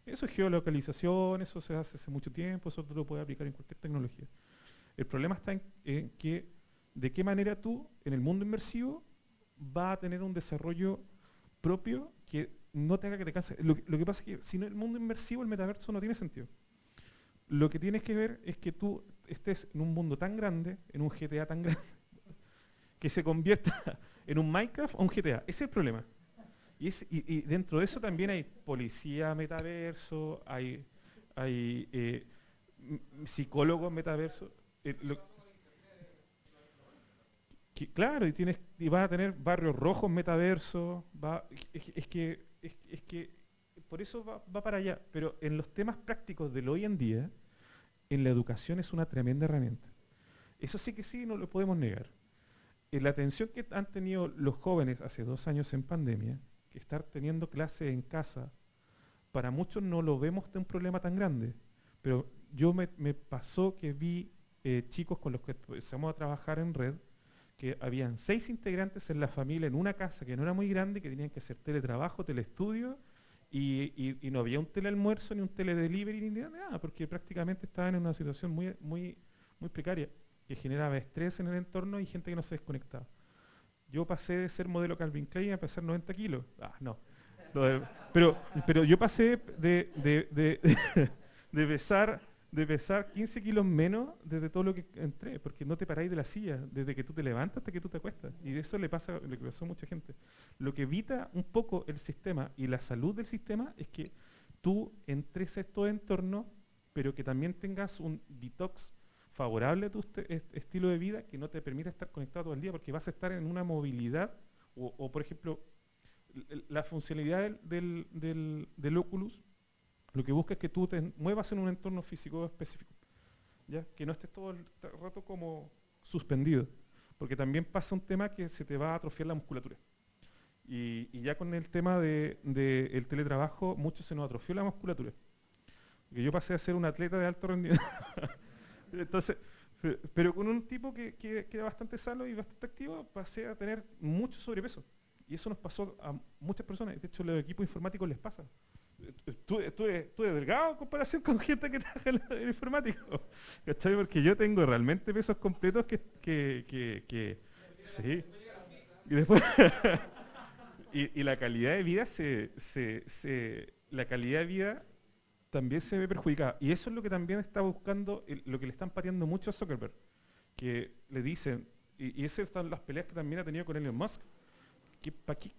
Eso es geolocalización, eso se hace hace mucho tiempo, eso tú lo puedes aplicar en cualquier tecnología. El problema está en que de qué manera tú, en el mundo inmersivo, vas a tener un desarrollo propio que no tenga que te canse. Lo que pasa es que si no, el mundo inmersivo, el metaverso no tiene sentido. Lo que tienes que ver es que tú estés en un mundo tan grande, en un GTA tan grande, que se convierta en un Minecraft o un GTA. Ese es el problema. Y dentro de eso también hay policía metaverso, hay psicólogos metaverso. Claro, y vas a tener barrios rojos metaverso. Es que por eso va para allá. Pero en los temas prácticos del hoy en día, en la educación es una tremenda herramienta. Eso sí que sí, no lo podemos negar. La atención que han tenido los jóvenes hace 2 años en pandemia, que estar teniendo clases en casa, para muchos no lo vemos de un problema tan grande. Pero yo me pasó que vi chicos con los que empezamos a trabajar en red, que habían 6 integrantes en la familia en una casa que no era muy grande, que tenían que hacer teletrabajo, teleestudio, y no había un telealmuerzo, ni un teledelivery, ni nada, porque prácticamente estaban en una situación muy, muy, muy precaria, que generaba estrés en el entorno y gente que no se desconectaba. Yo pasé de ser modelo Calvin Klein a pesar 90 kilos. No. Pero yo pasé de pesar 15 kilos menos desde todo lo que entré, porque no te paráis de la silla, desde que tú te levantas hasta que tú te acuestas. Y de eso le pasa lo que pasó a mucha gente. Lo que evita un poco el sistema y la salud del sistema es que tú entres a estos entornos, pero que también tengas un detox favorable a tu estilo de vida que no te permita estar conectado todo el día, porque vas a estar en una movilidad, o por ejemplo, la funcionalidad del Oculus, lo que busca es que tú te muevas en un entorno físico específico, ¿ya? Que no estés todo el rato como suspendido, porque también pasa un tema que se te va a atrofiar la musculatura. Y ya con el tema del teletrabajo, mucho se nos atrofió la musculatura. Porque yo pasé a ser un atleta de alto rendimiento. Entonces, pero con un tipo que era bastante sano y bastante activo, pasé a tener mucho sobrepeso. Y eso nos pasó a muchas personas. De hecho, los equipos informáticos les pasa. Tú eres delgado en comparación con gente que trabaja en el informático. ¿Cachai? Porque yo tengo realmente pesos completos que sí. Y después y la calidad de vida la calidad de vida también se ve perjudicada. Y eso es lo que también está buscando, lo que le están pateando mucho a Zuckerberg, que le dicen, y esas son las peleas que también ha tenido con Elon Musk, que ¿para qué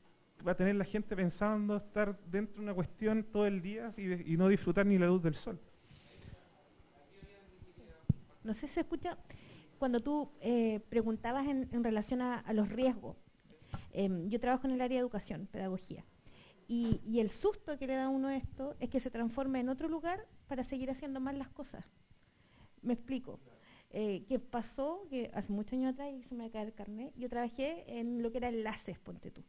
va a tener la gente pensando estar dentro de una cuestión todo el día y no disfrutar ni la luz del sol? No sé si se escucha, cuando tú preguntabas en relación a los riesgos. Yo trabajo en el área de educación, pedagogía. Y el susto que le da a uno esto es que se transforme en otro lugar para seguir haciendo mal las cosas. Me explico. Que pasó, que hace muchos años atrás, y se me cae el carnet, yo trabajé en lo que era enlaces, ponte tú.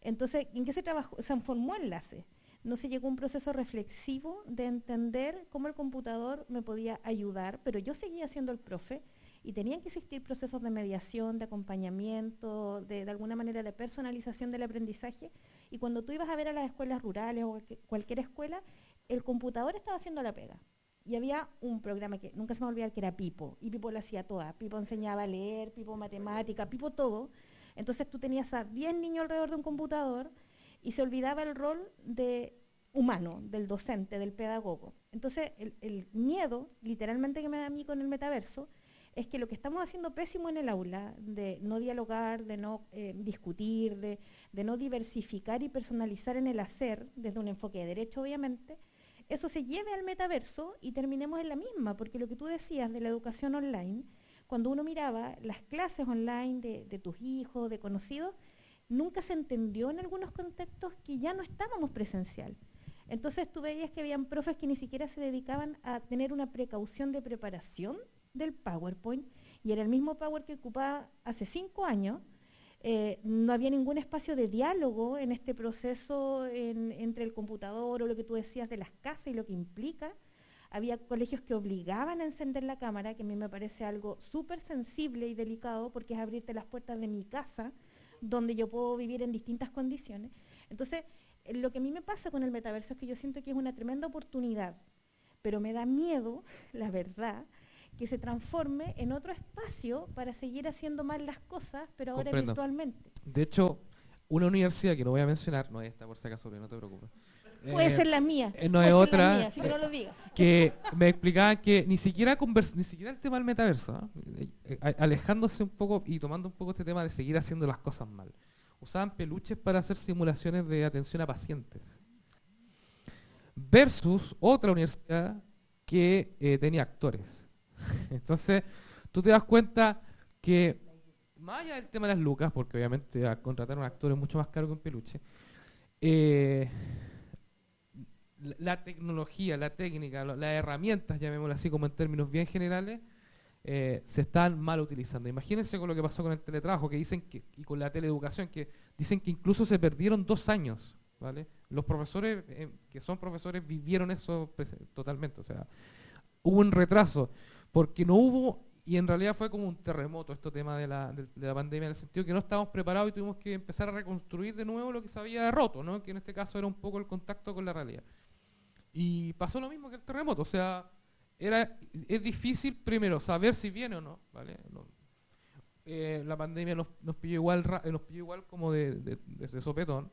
Entonces, ¿en qué se transformó enlace? No se llegó a un proceso reflexivo de entender cómo el computador me podía ayudar, pero yo seguía siendo el profe, y tenían que existir procesos de mediación, de acompañamiento, de alguna manera de personalización del aprendizaje. Y cuando tú ibas a ver a las escuelas rurales o cualquier escuela, el computador estaba haciendo la pega. Y había un programa que nunca se me va a olvidar, que era Pipo, y Pipo lo hacía toda. Pipo enseñaba a leer, Pipo matemática, Pipo todo. Entonces tú tenías a 10 niños alrededor de un computador y se olvidaba el rol de humano, del docente, del pedagogo. Entonces el miedo, literalmente, que me da a mí con el metaverso, es que lo que estamos haciendo pésimo en el aula, de no dialogar, de no discutir, de no diversificar y personalizar en el hacer, desde un enfoque de derecho, obviamente, eso se lleve al metaverso y terminemos en la misma, porque lo que tú decías de la educación online, cuando uno miraba las clases online de tus hijos, de conocidos, nunca se entendió en algunos contextos que ya no estábamos presencial. Entonces tú veías que habían profes que ni siquiera se dedicaban a tener una precaución de preparación del PowerPoint, y era el mismo Power que ocupaba hace 5 años. No había ningún espacio de diálogo en este proceso entre el computador o lo que tú decías de las casas y lo que implica. Había colegios que obligaban a encender la cámara, que a mí me parece algo súper sensible y delicado, porque es abrirte las puertas de mi casa, donde yo puedo vivir en distintas condiciones. Entonces, lo que a mí me pasa con el metaverso es que yo siento que es una tremenda oportunidad, pero me da miedo, la verdad, que se transforme en otro espacio para seguir haciendo mal las cosas, pero ahora Comprendo. virtualmente. De hecho, una universidad que no voy a mencionar, no es esta por si acaso, no te preocupes. Puede ser la mía. No puede es ser otra. la mía, así que no lo digas. Que me explicaban que ni siquiera el tema del metaverso, alejándose un poco y tomando un poco este tema de seguir haciendo las cosas mal, usaban peluches para hacer simulaciones de atención a pacientes. Versus otra universidad que tenía actores. Entonces, tú te das cuenta que, más allá del tema de las lucas, porque obviamente contratar a un actor es mucho más caro que un peluche, la tecnología, la técnica, las herramientas, llamémoslo así como en términos bien generales, se están mal utilizando. Imagínense con lo que pasó con el teletrabajo, que dicen que, y con la teleeducación, que dicen que incluso se perdieron 2 años, ¿vale? Los profesores que son profesores vivieron eso totalmente, o sea, hubo un retraso, porque no hubo, y en realidad fue como un terremoto este tema de la pandemia, en el sentido que no estábamos preparados y tuvimos que empezar a reconstruir de nuevo lo que se había roto, ¿no? Que en este caso era un poco el contacto con la realidad. Y pasó lo mismo que el terremoto, o sea, es difícil primero saber si viene o no, ¿vale? La pandemia nos pilló igual como de sopetón.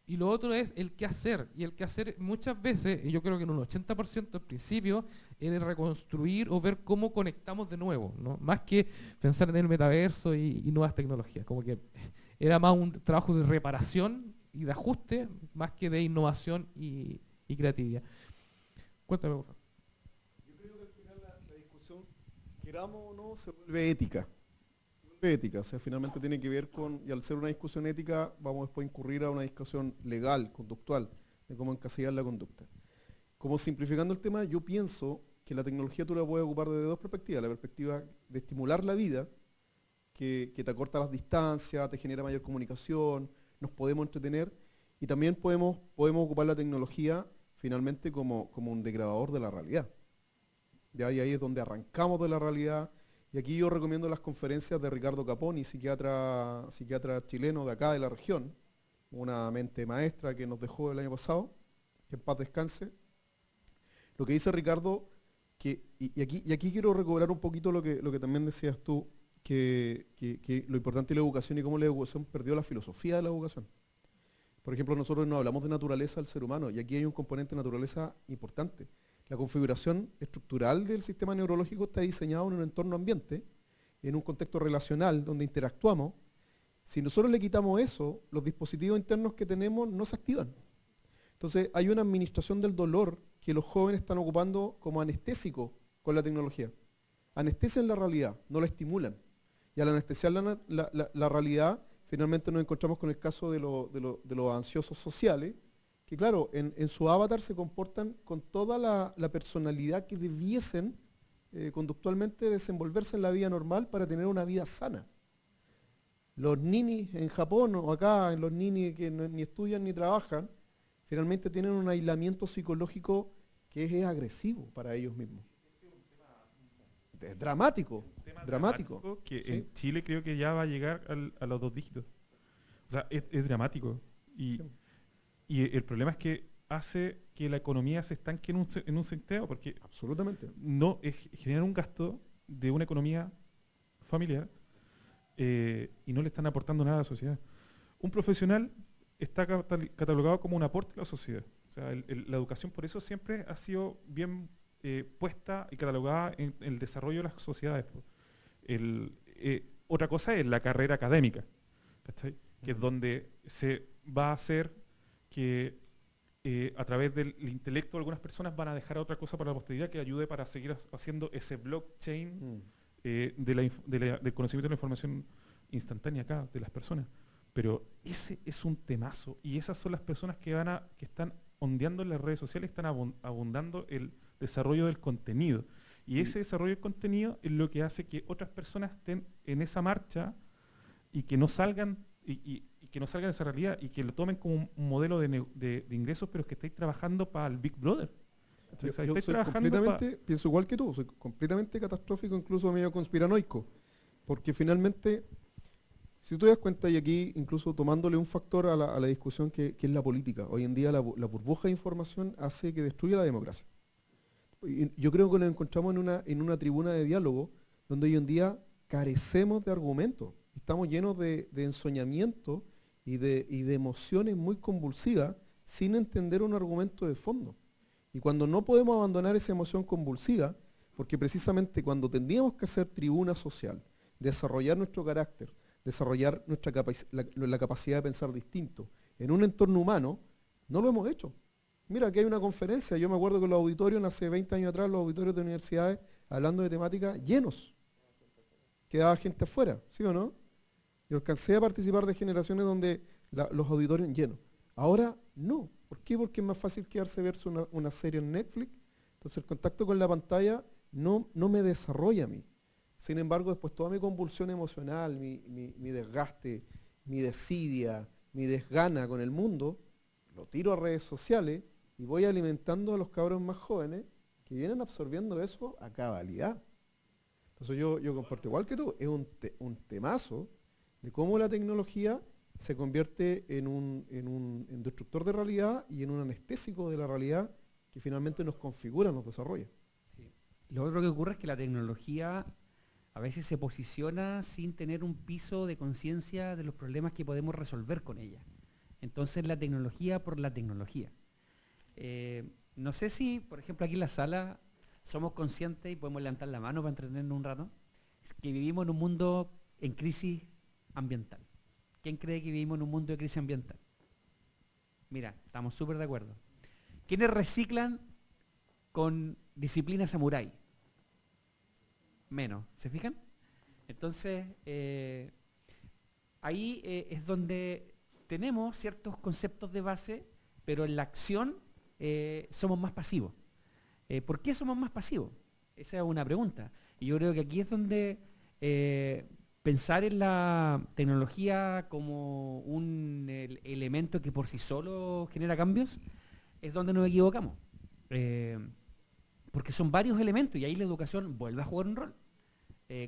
Y lo otro es el qué hacer. Y el qué hacer muchas veces, y yo creo que en un 80% al principio, era reconstruir o ver cómo conectamos de nuevo, ¿no? Más que pensar en el metaverso y nuevas tecnologías. Como que era más un trabajo de reparación y de ajuste, más que de innovación y creatividad. Cuéntame, por favor. Yo creo que al final la discusión, queramos o no, se vuelve ética. Ética, o sea, finalmente tiene que ver con, y al ser una discusión ética, vamos después a incurrir a una discusión legal, conductual, de cómo encasillar la conducta. Como simplificando el tema, yo pienso que la tecnología tú la puedes ocupar desde 2 perspectivas. La perspectiva de estimular la vida, que te acorta las distancias, te genera mayor comunicación, nos podemos entretener, y también podemos ocupar la tecnología finalmente como un degradador de la realidad. ¿Ya? Y ahí es donde arrancamos de la realidad. Y aquí yo recomiendo las conferencias de Ricardo Caponi, psiquiatra chileno de acá de la región, una mente maestra que nos dejó el año pasado, que en paz descanse. Lo que dice Ricardo, y aquí quiero recobrar un poquito lo que también decías tú, que lo importante de la educación y cómo la educación perdió la filosofía de la educación. Por ejemplo, nosotros no hablamos de naturaleza del ser humano, y aquí hay un componente de naturaleza importante. La configuración estructural del sistema neurológico está diseñado en un entorno ambiente, en un contexto relacional donde interactuamos. Si nosotros le quitamos eso, los dispositivos internos que tenemos no se activan. Entonces hay una administración del dolor que los jóvenes están ocupando como anestésico con la tecnología. Anestesian la realidad, no la estimulan. Y al anestesiar la realidad, finalmente nos encontramos con el caso de los ansiosos sociales, que claro, en su avatar se comportan con toda la personalidad que debiesen conductualmente desenvolverse en la vida normal para tener una vida sana. Los ninis en Japón o acá, en los ninis que ni estudian ni trabajan, finalmente tienen un aislamiento psicológico que es agresivo para ellos mismos. Es dramático, dramático. Que ¿sí? en Chile creo que ya va a llegar a los 2 dígitos. O sea, es dramático. Y el problema es que hace que la economía se estanque en un centavo, porque absolutamente no genera un gasto de una economía familiar y no le están aportando nada a la sociedad. Un profesional está catalogado como un aporte a la sociedad. O sea, la educación por eso siempre ha sido bien puesta y catalogada en el desarrollo de las sociedades. Otra cosa es la carrera académica, ¿cachai? Que es donde se va a hacer que a través del intelecto algunas personas van a dejar otra cosa para la posteridad que ayude para seguir haciendo ese blockchain del conocimiento de la información instantánea acá de las personas. Pero ese es un temazo y esas son las personas que están ondeando en las redes sociales, están abundando el desarrollo del contenido. Y ese desarrollo del contenido es lo que hace que otras personas estén en esa marcha y que no salgan y que no salgan de esa realidad y que lo tomen como un modelo de ingresos, pero es que estáis trabajando para el Big Brother. Yo Estáis soy trabajando completamente, pienso igual que tú, soy completamente catastrófico, incluso medio conspiranoico, porque finalmente, si tú te das cuenta, y aquí incluso tomándole un factor a la discusión que es la política, hoy en día la burbuja de información hace que destruya la democracia. Y yo creo que nos encontramos en una tribuna de diálogo donde hoy en día carecemos de argumentos, estamos llenos de ensoñamiento y de emociones muy convulsivas sin entender un argumento de fondo. Y cuando no podemos abandonar esa emoción convulsiva, porque precisamente cuando tendríamos que hacer tribuna social, desarrollar nuestro carácter, desarrollar la capacidad de pensar distinto en un entorno humano, no lo hemos hecho. Mira, aquí hay una conferencia, yo me acuerdo que los auditorios, hace 20 años atrás, los auditorios de universidades, hablando de temáticas, llenos. Quedaba gente afuera, ¿sí o no? Yo alcancé a participar de generaciones donde los auditorios llenos. Ahora no. ¿Por qué? Porque es más fácil quedarse a verse una serie en Netflix. Entonces el contacto con la pantalla no me desarrolla a mí. Sin embargo, después toda mi convulsión emocional, mi desgaste, mi desidia, mi desgana con el mundo, lo tiro a redes sociales y voy alimentando a los cabros más jóvenes que vienen absorbiendo eso a cabalidad. Entonces yo comparto igual que tú, es un temazo de cómo la tecnología se convierte en un destructor de realidad y en un anestésico de la realidad que finalmente nos configura, nos desarrolla. Sí. Lo otro que ocurre es que la tecnología a veces se posiciona sin tener un piso de conciencia de los problemas que podemos resolver con ella. Entonces la tecnología por la tecnología. No sé si, por ejemplo, aquí en la sala somos conscientes y podemos levantar la mano para entretenernos un rato, que vivimos en un mundo en crisis ambiental. ¿Quién cree que vivimos en un mundo de crisis ambiental? Mira, estamos súper de acuerdo. ¿Quiénes reciclan con disciplina samurái? Menos, ¿se fijan? Entonces, ahí es donde tenemos ciertos conceptos de base, pero en la acción somos más pasivos. ¿Por qué somos más pasivos? Esa es una pregunta. Y yo creo que aquí es donde pensar en la tecnología como un elemento que por sí solo genera cambios es donde nos equivocamos. Porque son varios elementos y ahí la educación vuelve a jugar un rol.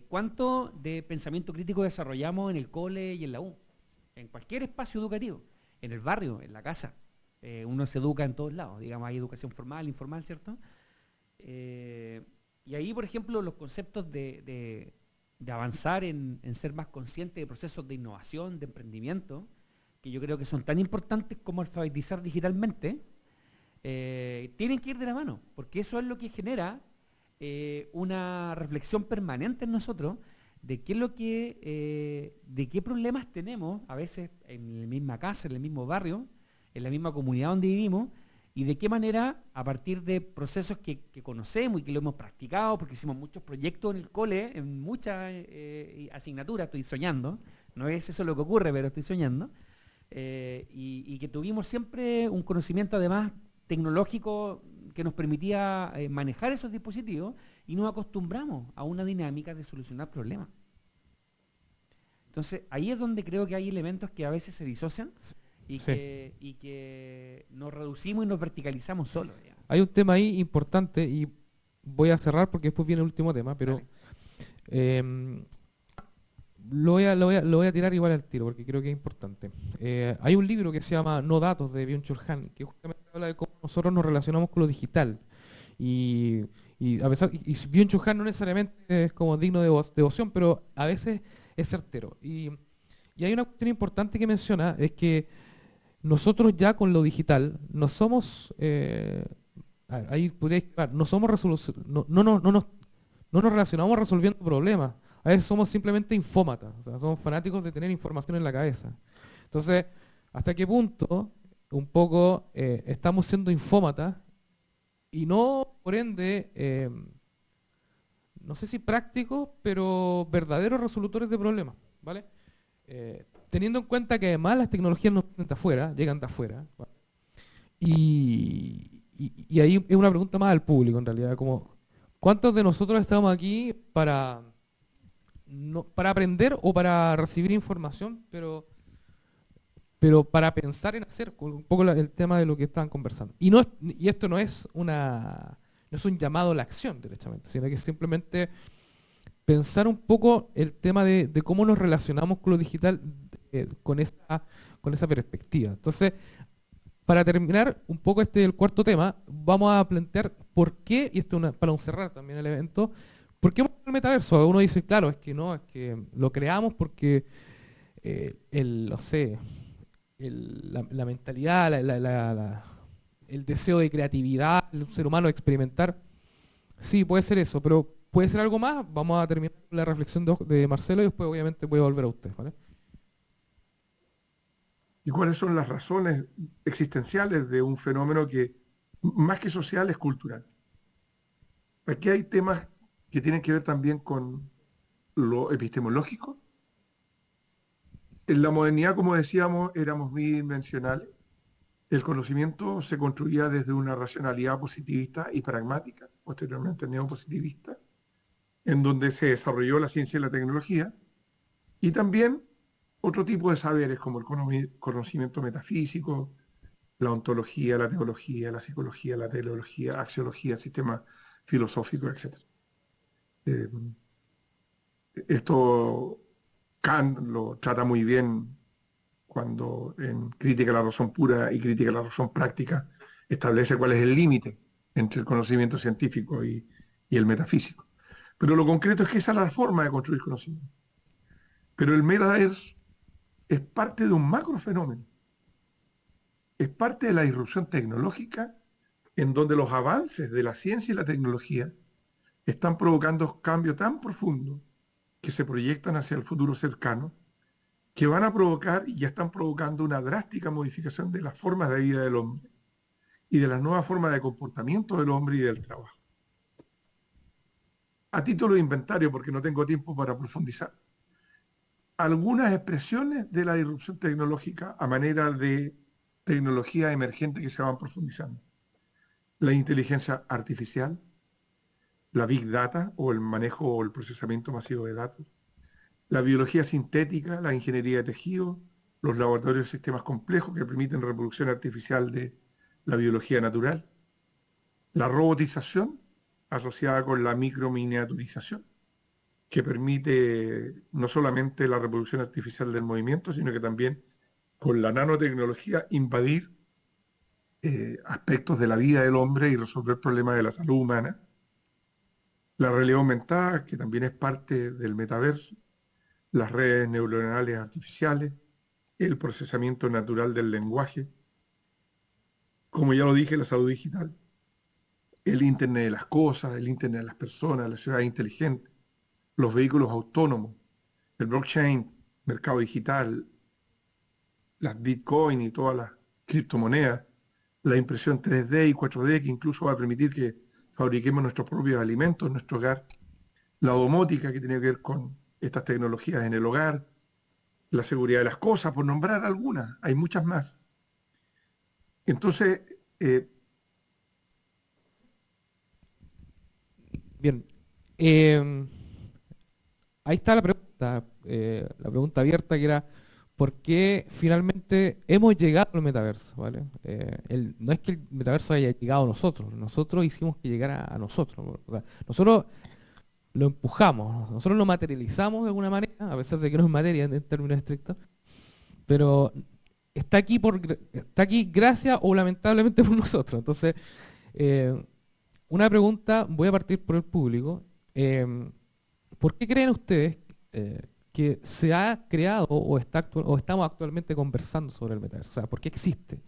¿Cuánto de pensamiento crítico desarrollamos en el cole y en la U? En cualquier espacio educativo, en el barrio, en la casa. Uno se educa en todos lados, digamos, hay educación formal, informal, ¿cierto? Y ahí, por ejemplo, los conceptos de avanzar en ser más conscientes de procesos de innovación, de emprendimiento, que yo creo que son tan importantes como alfabetizar digitalmente, tienen que ir de la mano, porque eso es lo que genera una reflexión permanente en nosotros de qué es lo que, de qué problemas tenemos, a veces en la misma casa, en el mismo barrio, en la misma comunidad donde vivimos, y de qué manera, a partir de procesos que conocemos y que lo hemos practicado, porque hicimos muchos proyectos en el cole, en muchas asignaturas, estoy soñando, no es eso lo que ocurre, pero estoy soñando, y que tuvimos siempre un conocimiento además tecnológico que nos permitía manejar esos dispositivos y nos acostumbramos a una dinámica de solucionar problemas. Entonces, ahí es donde creo que hay elementos que a veces se disocian y, sí, que nos reducimos y nos verticalizamos solos. Digamos. Hay un tema ahí importante y voy a cerrar porque después viene el último tema, pero lo voy a tirar igual al tiro porque creo que es importante. Hay un libro que se llama No Datos de Byung-Chul Han que justamente habla de cómo nosotros nos relacionamos con lo digital y a pesar y Byung-Chul Han no necesariamente es como digno de devoción, pero a veces es certero. Y hay una cuestión importante que menciona, es que nosotros ya con lo digital no somos ahí podría no somos no nos relacionamos resolviendo problemas. A veces somos simplemente infómatas, o sea, somos fanáticos de tener información en la cabeza. Entonces, ¿hasta qué punto un poco estamos siendo infómatas y no, por ende, no sé si prácticos, pero verdaderos resolutores de problemas, ¿vale? teniendo en cuenta que además las tecnologías no vienen de afuera, llegan de afuera, ¿vale? Y ahí es una pregunta más al público en realidad, como ¿cuántos de nosotros estamos aquí para, para aprender o para recibir información, pero para pensar en hacer, un poco el tema de lo que estaban conversando? Y esto no es un llamado a la acción directamente, sino que es simplemente pensar un poco el tema de cómo nos relacionamos con lo digital con esa perspectiva. Entonces, para terminar un poco el cuarto tema, vamos a plantear por qué, y esto para cerrar también el evento, ¿por qué el metaverso? Uno dice, claro, es que lo creamos porque no sé, la mentalidad, el deseo de creatividad del ser humano de experimentar. Sí, puede ser eso, pero puede ser algo más. Vamos a terminar la reflexión de Marcelo y después obviamente voy a volver a usted, ¿vale? ¿Y cuáles son las razones existenciales de un fenómeno que, más que social, es cultural? Aquí hay temas que tienen que ver también con lo epistemológico. En la modernidad, como decíamos, éramos muy dimensionales. El conocimiento se construía desde una racionalidad positivista y pragmática, posteriormente neopositivista, en donde se desarrolló la ciencia y la tecnología, y también otro tipo de saberes como el conocimiento metafísico, la ontología, la teología, la psicología, la teleología, axiología, el sistema filosófico, etc. Esto Kant lo trata muy bien cuando en Crítica a la razón pura y Crítica a la razón práctica establece cuál es el límite entre el conocimiento científico y el metafísico. Pero lo concreto es que esa es la forma de construir conocimiento. Pero el metaverso es parte de un macrofenómeno. Es parte de la disrupción tecnológica en donde los avances de la ciencia y la tecnología están provocando cambios tan profundos que se proyectan hacia el futuro cercano, que van a provocar y ya están provocando una drástica modificación de las formas de vida del hombre y de las nuevas formas de comportamiento del hombre y del trabajo. A título de inventario, porque no tengo tiempo para profundizar, algunas expresiones de la disrupción tecnológica a manera de tecnología emergente que se van profundizando. La inteligencia artificial, la big data o el manejo o el procesamiento masivo de datos, la biología sintética, la ingeniería de tejidos, los laboratorios de sistemas complejos que permiten reproducción artificial de la biología natural, la robotización asociada con la microminiaturización, que permite no solamente la reproducción artificial del movimiento, sino que también con la nanotecnología invadir aspectos de la vida del hombre y resolver problemas de la salud humana, la realidad aumentada, que también es parte del metaverso, las redes neuronales artificiales, el procesamiento natural del lenguaje, como ya lo dije, la salud digital, el Internet de las cosas, el Internet de las personas, la ciudad inteligente, los vehículos autónomos, el blockchain, mercado digital, las bitcoin y todas las criptomonedas, la impresión 3D y 4D que incluso va a permitir que fabriquemos nuestros propios alimentos en nuestro hogar, la domótica que tiene que ver con estas tecnologías en el hogar, la seguridad de las cosas, por nombrar algunas, hay muchas más. Entonces, bien, ahí está la pregunta abierta, que era ¿por qué finalmente hemos llegado al metaverso? ¿Vale? No es que el metaverso haya llegado a nosotros hicimos que llegara a nosotros. O sea, nosotros lo empujamos, nosotros lo materializamos de alguna manera, a pesar de que no es materia en términos estrictos, pero está aquí gracias o lamentablemente por nosotros. Entonces, una pregunta, voy a partir por el público. ¿Por qué creen ustedes que se ha creado o estamos actualmente conversando sobre el metaverso? O sea, ¿por qué existe?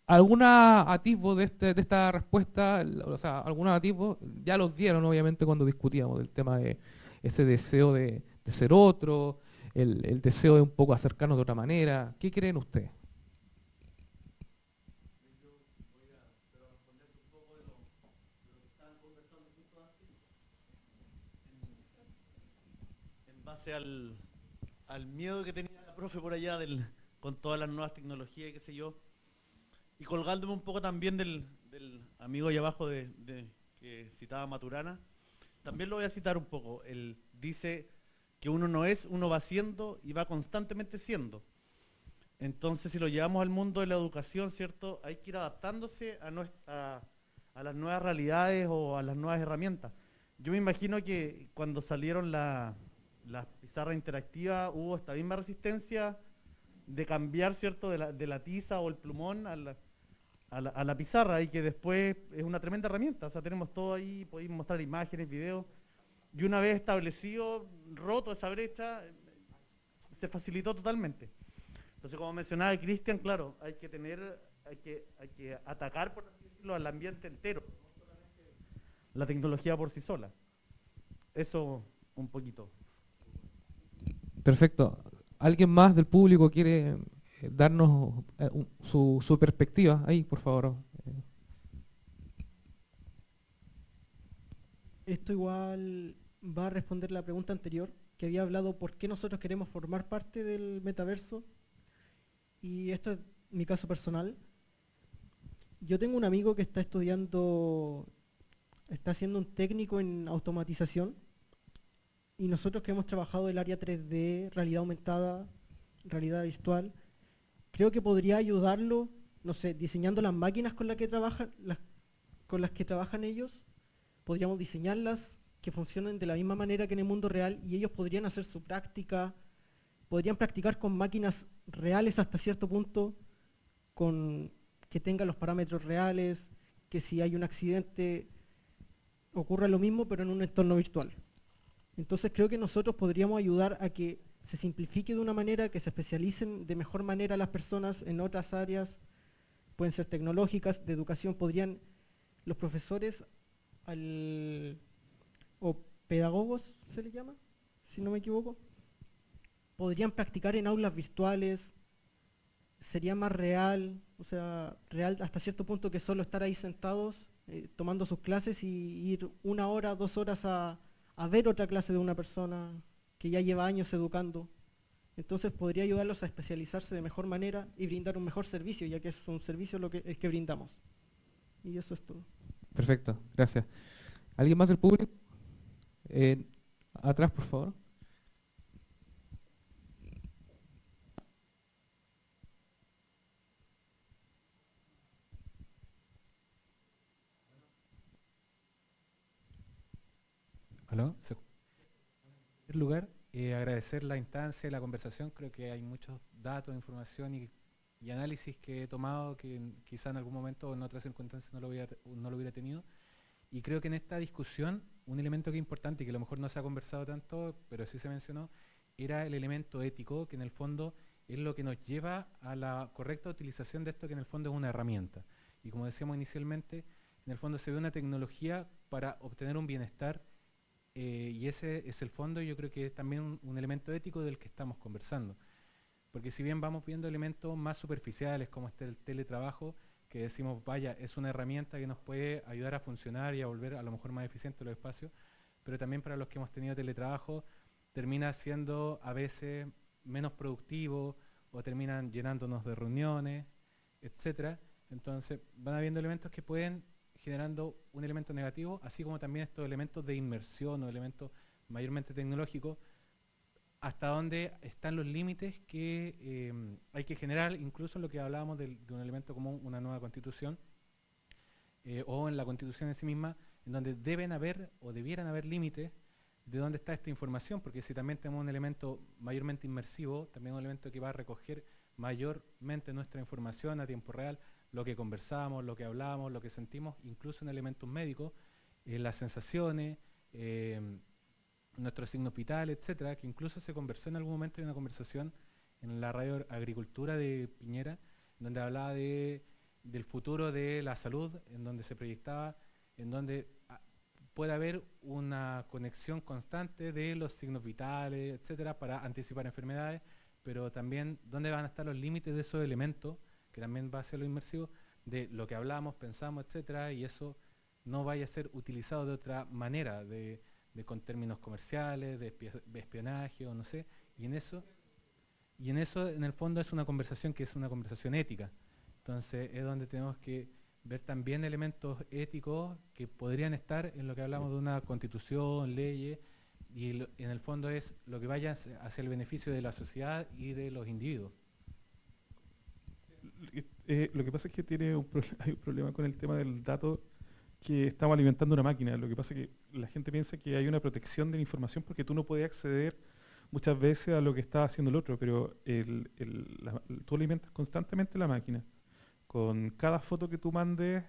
¿Alguna atisbo de esta respuesta? O sea, algunos atisbos ya los dieron obviamente cuando discutíamos del tema de ese deseo de ser otro, el deseo de un poco acercarnos de otra manera. ¿Qué creen ustedes? En base al al miedo que tenía la profe por allá con todas las nuevas tecnologías y qué sé yo. Y colgándome un poco también del amigo allá abajo que citaba Maturana, también lo voy a citar un poco. Él dice que uno no es, uno va siendo y va constantemente siendo. Entonces, si lo llevamos al mundo de la educación, ¿cierto? Hay que ir adaptándose a las nuevas realidades o a las nuevas herramientas. Yo me imagino que cuando salieron las pizarras interactivas hubo esta misma resistencia de cambiar, ¿cierto?, de la tiza o el plumón a la pizarra, y que después es una tremenda herramienta. O sea, tenemos todo ahí, podemos mostrar imágenes, videos, y una vez establecido, roto esa brecha, se facilitó totalmente. Entonces, como mencionaba Cristian, claro, hay que atacar, por así decirlo, al ambiente entero, no solamente la tecnología por sí sola. Eso un poquito. Perfecto. ¿Alguien más del público quiere darnos su perspectiva? Ahí, por favor. Esto igual va a responder la pregunta anterior, que había hablado por qué nosotros queremos formar parte del metaverso. Y esto es mi caso personal. Yo tengo un amigo que está haciendo un técnico en automatización, y nosotros que hemos trabajado el área 3D, realidad aumentada, realidad virtual, creo que podría ayudarlo, no sé, diseñando las máquinas con las que trabajan ellos. Podríamos diseñarlas que funcionen de la misma manera que en el mundo real, y ellos podrían hacer su práctica, podrían practicar con máquinas reales hasta cierto punto, que tengan los parámetros reales, que si hay un accidente ocurra lo mismo, pero en un entorno virtual. Entonces creo que nosotros podríamos ayudar a que se simplifique de una manera, que se especialicen de mejor manera las personas en otras áreas, pueden ser tecnológicas, de educación. Podrían los profesores o pedagogos, se le llama, si no me equivoco, podrían practicar en aulas virtuales, sería más real, o sea, real hasta cierto punto que solo estar ahí sentados, tomando sus clases y ir 1 hora, 2 horas a ver otra clase de una persona que ya lleva años educando. Entonces podría ayudarlos a especializarse de mejor manera y brindar un mejor servicio, ya que es un servicio el que brindamos. Y eso es todo. Perfecto, gracias. ¿Alguien más del público? Atrás, por favor. ¿Aló? En primer lugar, agradecer la instancia y la conversación. Creo que hay muchos datos, información y análisis que he tomado que quizá en algún momento o en otras circunstancias no lo hubiera tenido. Y creo que en esta discusión un elemento que es importante y que a lo mejor no se ha conversado tanto, pero sí se mencionó, era el elemento ético, que en el fondo es lo que nos lleva a la correcta utilización de esto, que en el fondo es una herramienta. Y como decíamos inicialmente, en el fondo se ve una tecnología para obtener un bienestar, y ese es el fondo, y yo creo que es también un elemento ético del que estamos conversando. Porque si bien vamos viendo elementos más superficiales, como el teletrabajo, que decimos, vaya, es una herramienta que nos puede ayudar a funcionar y a volver a lo mejor más eficientes los espacios, pero también para los que hemos tenido teletrabajo, termina siendo a veces menos productivo, o terminan llenándonos de reuniones, etcétera. Entonces van habiendo elementos que pueden generando un elemento negativo, así como también estos elementos de inmersión o elementos mayormente tecnológicos, hasta dónde están los límites que hay que generar, incluso en lo que hablábamos de un elemento como una nueva constitución, o en la constitución en sí misma, en donde deben haber o debieran haber límites de dónde está esta información, porque si también tenemos un elemento mayormente inmersivo, también un elemento que va a recoger mayormente nuestra información a tiempo real, lo que conversamos, lo que hablamos, lo que sentimos, incluso en elementos médicos, las sensaciones, nuestros signos vitales, etcétera, que incluso se conversó en algún momento en una conversación en la radio Agricultura de Piñera, donde hablaba del futuro de la salud, en donde se proyectaba, en donde puede haber una conexión constante de los signos vitales, etcétera, para anticipar enfermedades, pero también dónde van a estar los límites de esos elementos, que también va a ser lo inmersivo, de lo que hablamos, pensamos, etcétera, y eso no vaya a ser utilizado de otra manera, con términos comerciales, de espionaje o no sé, y en eso Y en eso, en el fondo, es una conversación que es una conversación ética. Entonces, es donde tenemos que ver también elementos éticos que podrían estar en lo que hablamos de una constitución, leyes, y en el fondo es lo que vaya hacia el beneficio de la sociedad y de los individuos. Lo que pasa es que hay un problema con el tema del dato, que estamos alimentando una máquina. Lo que pasa es que la gente piensa que hay una protección de la información porque tú no puedes acceder muchas veces a lo que está haciendo el otro, pero tú alimentas constantemente la máquina. Con cada foto que tú mandes,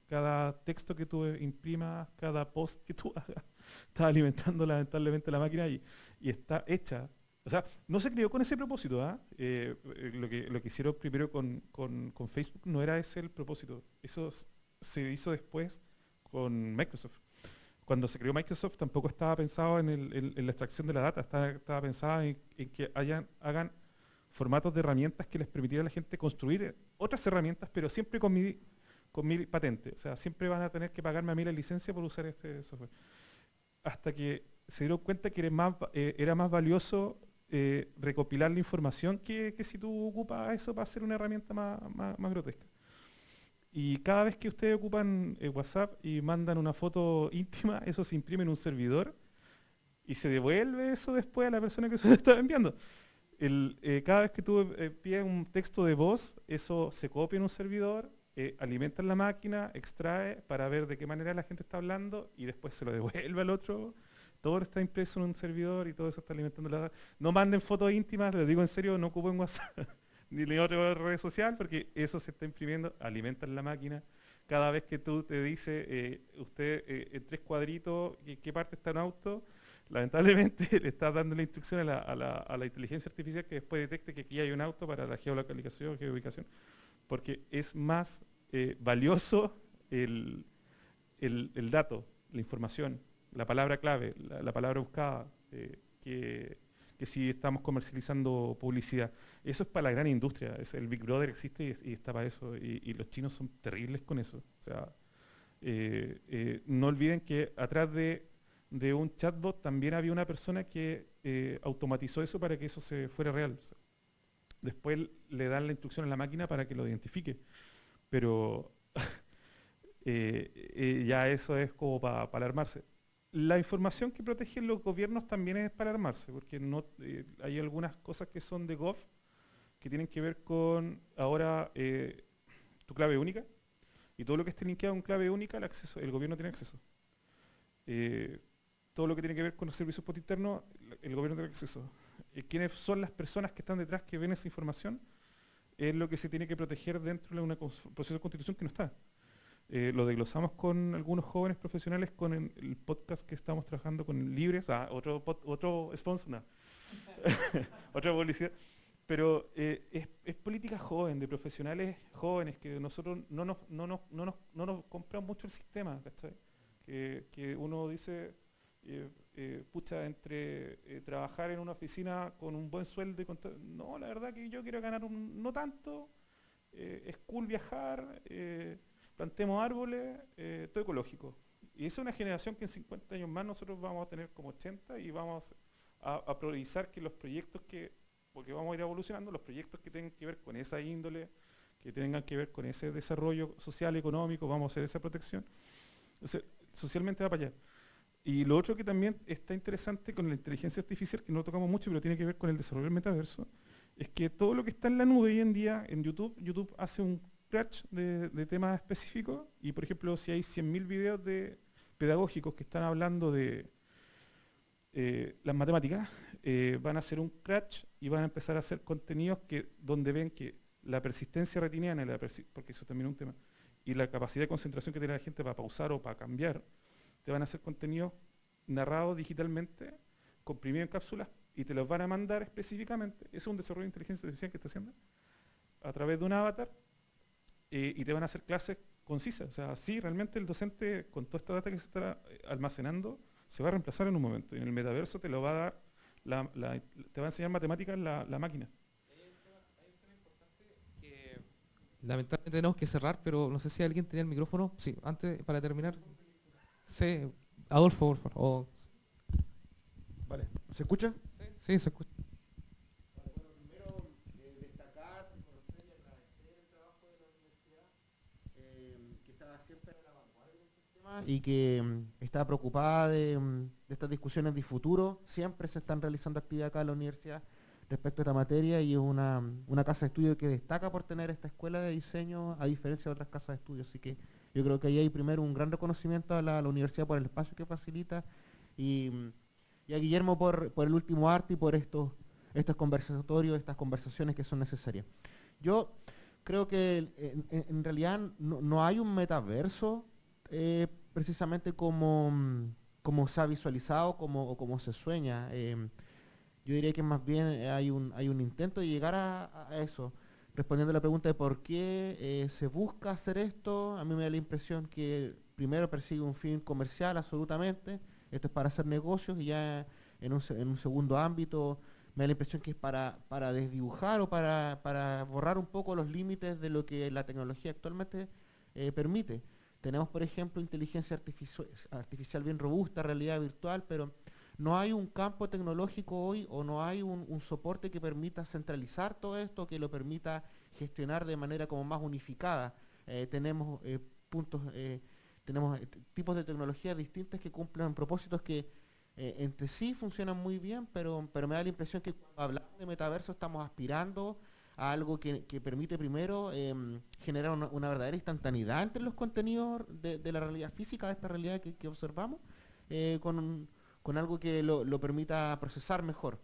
cada texto que tú imprimas, cada post que tú hagas, estás alimentando lamentablemente la máquina y está hecha. O sea, no se creó con ese propósito. Lo que hicieron primero con Facebook no era ese el propósito. Eso se hizo después con Microsoft. Cuando se creó Microsoft tampoco estaba pensado en la extracción de la data, estaba pensado en que hagan formatos de herramientas que les permitieran a la gente construir otras herramientas, pero siempre con mi patente. O sea, siempre van a tener que pagarme a mí la licencia por usar este software. Hasta que se dieron cuenta que era más valioso recopilar la información que si tú ocupas eso para hacer una herramienta más grotesca. Y cada vez que ustedes ocupan WhatsApp y mandan una foto íntima, eso se imprime en un servidor y se devuelve eso después a la persona que se lo está enviando. Cada vez que tú pides un texto de voz, eso se copia en un servidor, alimenta en la máquina, extrae para ver de qué manera la gente está hablando y después se lo devuelve al otro. Todo está impreso en un servidor y todo eso está alimentando la data. No manden fotos íntimas, les digo en serio, no ocupen WhatsApp ni en otra red social porque eso se está imprimiendo, alimenta en la máquina. Cada vez que tú te dice usted en 3 cuadritos qué parte está en auto, lamentablemente le estás dando la instrucción a la inteligencia artificial que después detecte que aquí hay un auto para la geolocalización, geoubicación, porque es más valioso el dato, la información, la palabra clave, la palabra buscada, que si estamos comercializando publicidad. Eso es para la gran industria. El Big Brother existe y está para eso. Y los chinos son terribles con eso. O sea, no olviden que atrás de un chatbot también había una persona que automatizó eso para que eso se fuera real. O sea, después le dan la instrucción a la máquina para que lo identifique. Pero ya eso es como para alarmarse. La información que protegen los gobiernos también es para alarmarse, porque hay algunas cosas que son de Gov que tienen que ver con ahora tu clave única, y todo lo que esté linkeado con clave única, el gobierno tiene acceso. Todo lo que tiene que ver con los servicios por interno, el gobierno tiene acceso. ¿Quiénes son las personas que están detrás que ven esa información? Es lo que se tiene que proteger dentro de un proceso de constitución que no está. Lo desglosamos con algunos jóvenes profesionales con el podcast que estamos trabajando con Libres, otro sponsor, no. Otra publicidad, pero es política joven, de profesionales jóvenes, que nosotros no nos compramos mucho el sistema, ¿cachai? Que uno dice, pucha, entre trabajar en una oficina con un buen sueldo y no, la verdad que yo quiero ganar no tanto, es cool viajar, plantemos árboles, todo ecológico. Y esa es una generación que en 50 años más nosotros vamos a tener como 80 y vamos a priorizar que los proyectos porque vamos a ir evolucionando, los proyectos que tengan que ver con esa índole, que tengan que ver con ese desarrollo social, económico, vamos a hacer esa protección. Entonces, socialmente va para allá. Y lo otro que también está interesante con la inteligencia artificial, que no tocamos mucho, pero tiene que ver con el desarrollo del metaverso, es que todo lo que está en la nube hoy en día, en YouTube hace un crash de temas específicos, y por ejemplo, si hay 100.000 videos pedagógicos que están hablando de las matemáticas, van a hacer un crash y van a empezar a hacer contenidos donde ven que la persistencia retiniana, porque eso también es un tema, y la capacidad de concentración que tiene la gente para pausar o para cambiar, te van a hacer contenidos narrados digitalmente, comprimidos en cápsulas, y te los van a mandar específicamente. Eso es un desarrollo de inteligencia artificial que está haciendo a través de un avatar, y te van a hacer clases concisas. O sea, sí, realmente el docente, con toda esta data que se está almacenando, se va a reemplazar en un momento. Y en el metaverso te lo va a dar, te va a enseñar matemáticas la máquina. Hay un tema importante que lamentablemente tenemos que cerrar, pero no sé si alguien tenía el micrófono. Sí, antes, para terminar. Sí, Adolfo, por favor. Vale, ¿se escucha? Sí, se escucha. y que está preocupada de estas discusiones de futuro. Siempre se están realizando actividades acá en la universidad respecto a esta materia y es una casa de estudio que destaca por tener esta escuela de diseño a diferencia de otras casas de estudio. Así que yo creo que ahí hay primero un gran reconocimiento a la universidad por el espacio que facilita y a Guillermo por el último arte y por estos conversatorios, estas conversaciones que son necesarias. Yo creo que en realidad no hay un metaverso precisamente como se ha visualizado o como se sueña. Yo diría que más bien hay un intento de llegar a eso. Respondiendo a la pregunta de por qué se busca hacer esto, a mí me da la impresión que primero persigue un fin comercial absolutamente. Esto es para hacer negocios y ya en un segundo ámbito me da la impresión que es para desdibujar o para borrar un poco los límites de lo que la tecnología actualmente permite. Tenemos, por ejemplo, inteligencia artificial bien robusta, realidad virtual, pero no hay un campo tecnológico hoy o no hay un soporte que permita centralizar todo esto, que lo permita gestionar de manera como más unificada. Tenemos tipos de tecnologías distintas que cumplen propósitos que entre sí funcionan muy bien, pero me da la impresión que cuando hablamos de metaverso estamos aspirando a algo que permite primero generar una verdadera instantaneidad entre los contenidos de la realidad física, de esta realidad que observamos, con algo que lo permita procesar mejor.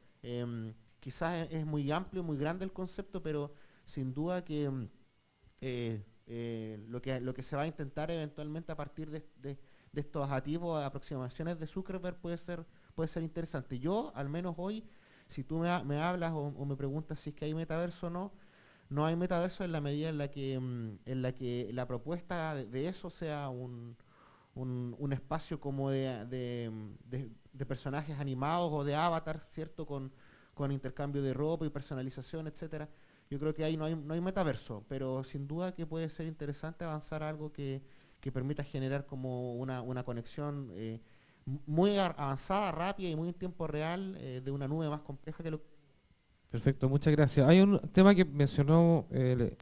Quizás es muy amplio, muy grande el concepto, pero sin duda que lo que se va a intentar eventualmente a partir de estos aproximaciones de Zuckerberg puede ser interesante. Yo, al menos hoy, si tú me hablas o me preguntas si es que hay metaverso o no hay metaverso en la medida en la que la propuesta de eso sea un espacio como de personajes animados o de avatars, ¿cierto? Con intercambio de ropa y personalización, etcétera. Yo creo que ahí no hay metaverso, pero sin duda que puede ser interesante avanzar a algo que permita generar como una conexión muy avanzada, rápida y muy en tiempo real de una nube más compleja que lo. Perfecto, muchas gracias. Hay un tema que mencionó el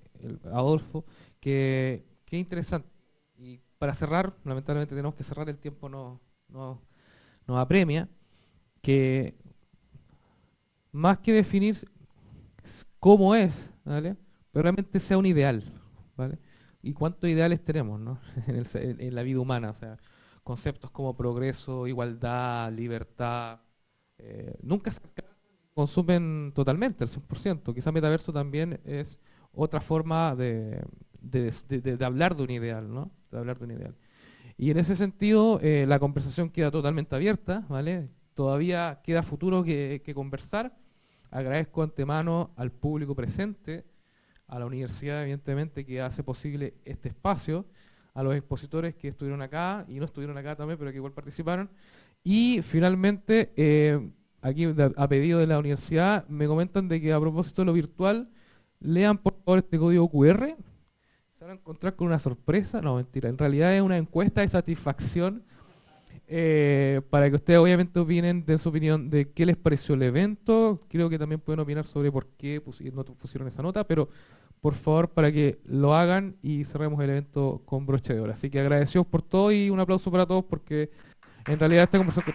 Adolfo que es interesante. Y para cerrar, lamentablemente tenemos que cerrar, el tiempo nos apremia, que más que definir cómo es, ¿vale? Pero realmente sea un ideal, ¿vale? Y cuántos ideales tenemos, ¿no? en la vida humana, o sea, conceptos como progreso, igualdad, libertad, nunca se consumen totalmente, al 100%. Quizá metaverso también es otra forma de hablar de un ideal, ¿no? De hablar de un ideal. Y en ese sentido, la conversación queda totalmente abierta, ¿vale? Todavía queda futuro que conversar. Agradezco antemano al público presente, a la universidad, evidentemente, que hace posible este espacio, a los expositores que estuvieron acá y no estuvieron acá también, pero que igual participaron. Y finalmente, aquí a pedido de la universidad, me comentan de que a propósito de lo virtual, lean por favor este código QR. Se van a encontrar con una sorpresa. No, mentira. En realidad es una encuesta de satisfacción para que ustedes obviamente opinen de su opinión de qué les pareció el evento. Creo que también pueden opinar sobre por qué no pusieron esa nota, pero por favor para que lo hagan y cerremos el evento con broche de oro. Así que agradecidos por todo y un aplauso para todos porque en realidad esta conversación...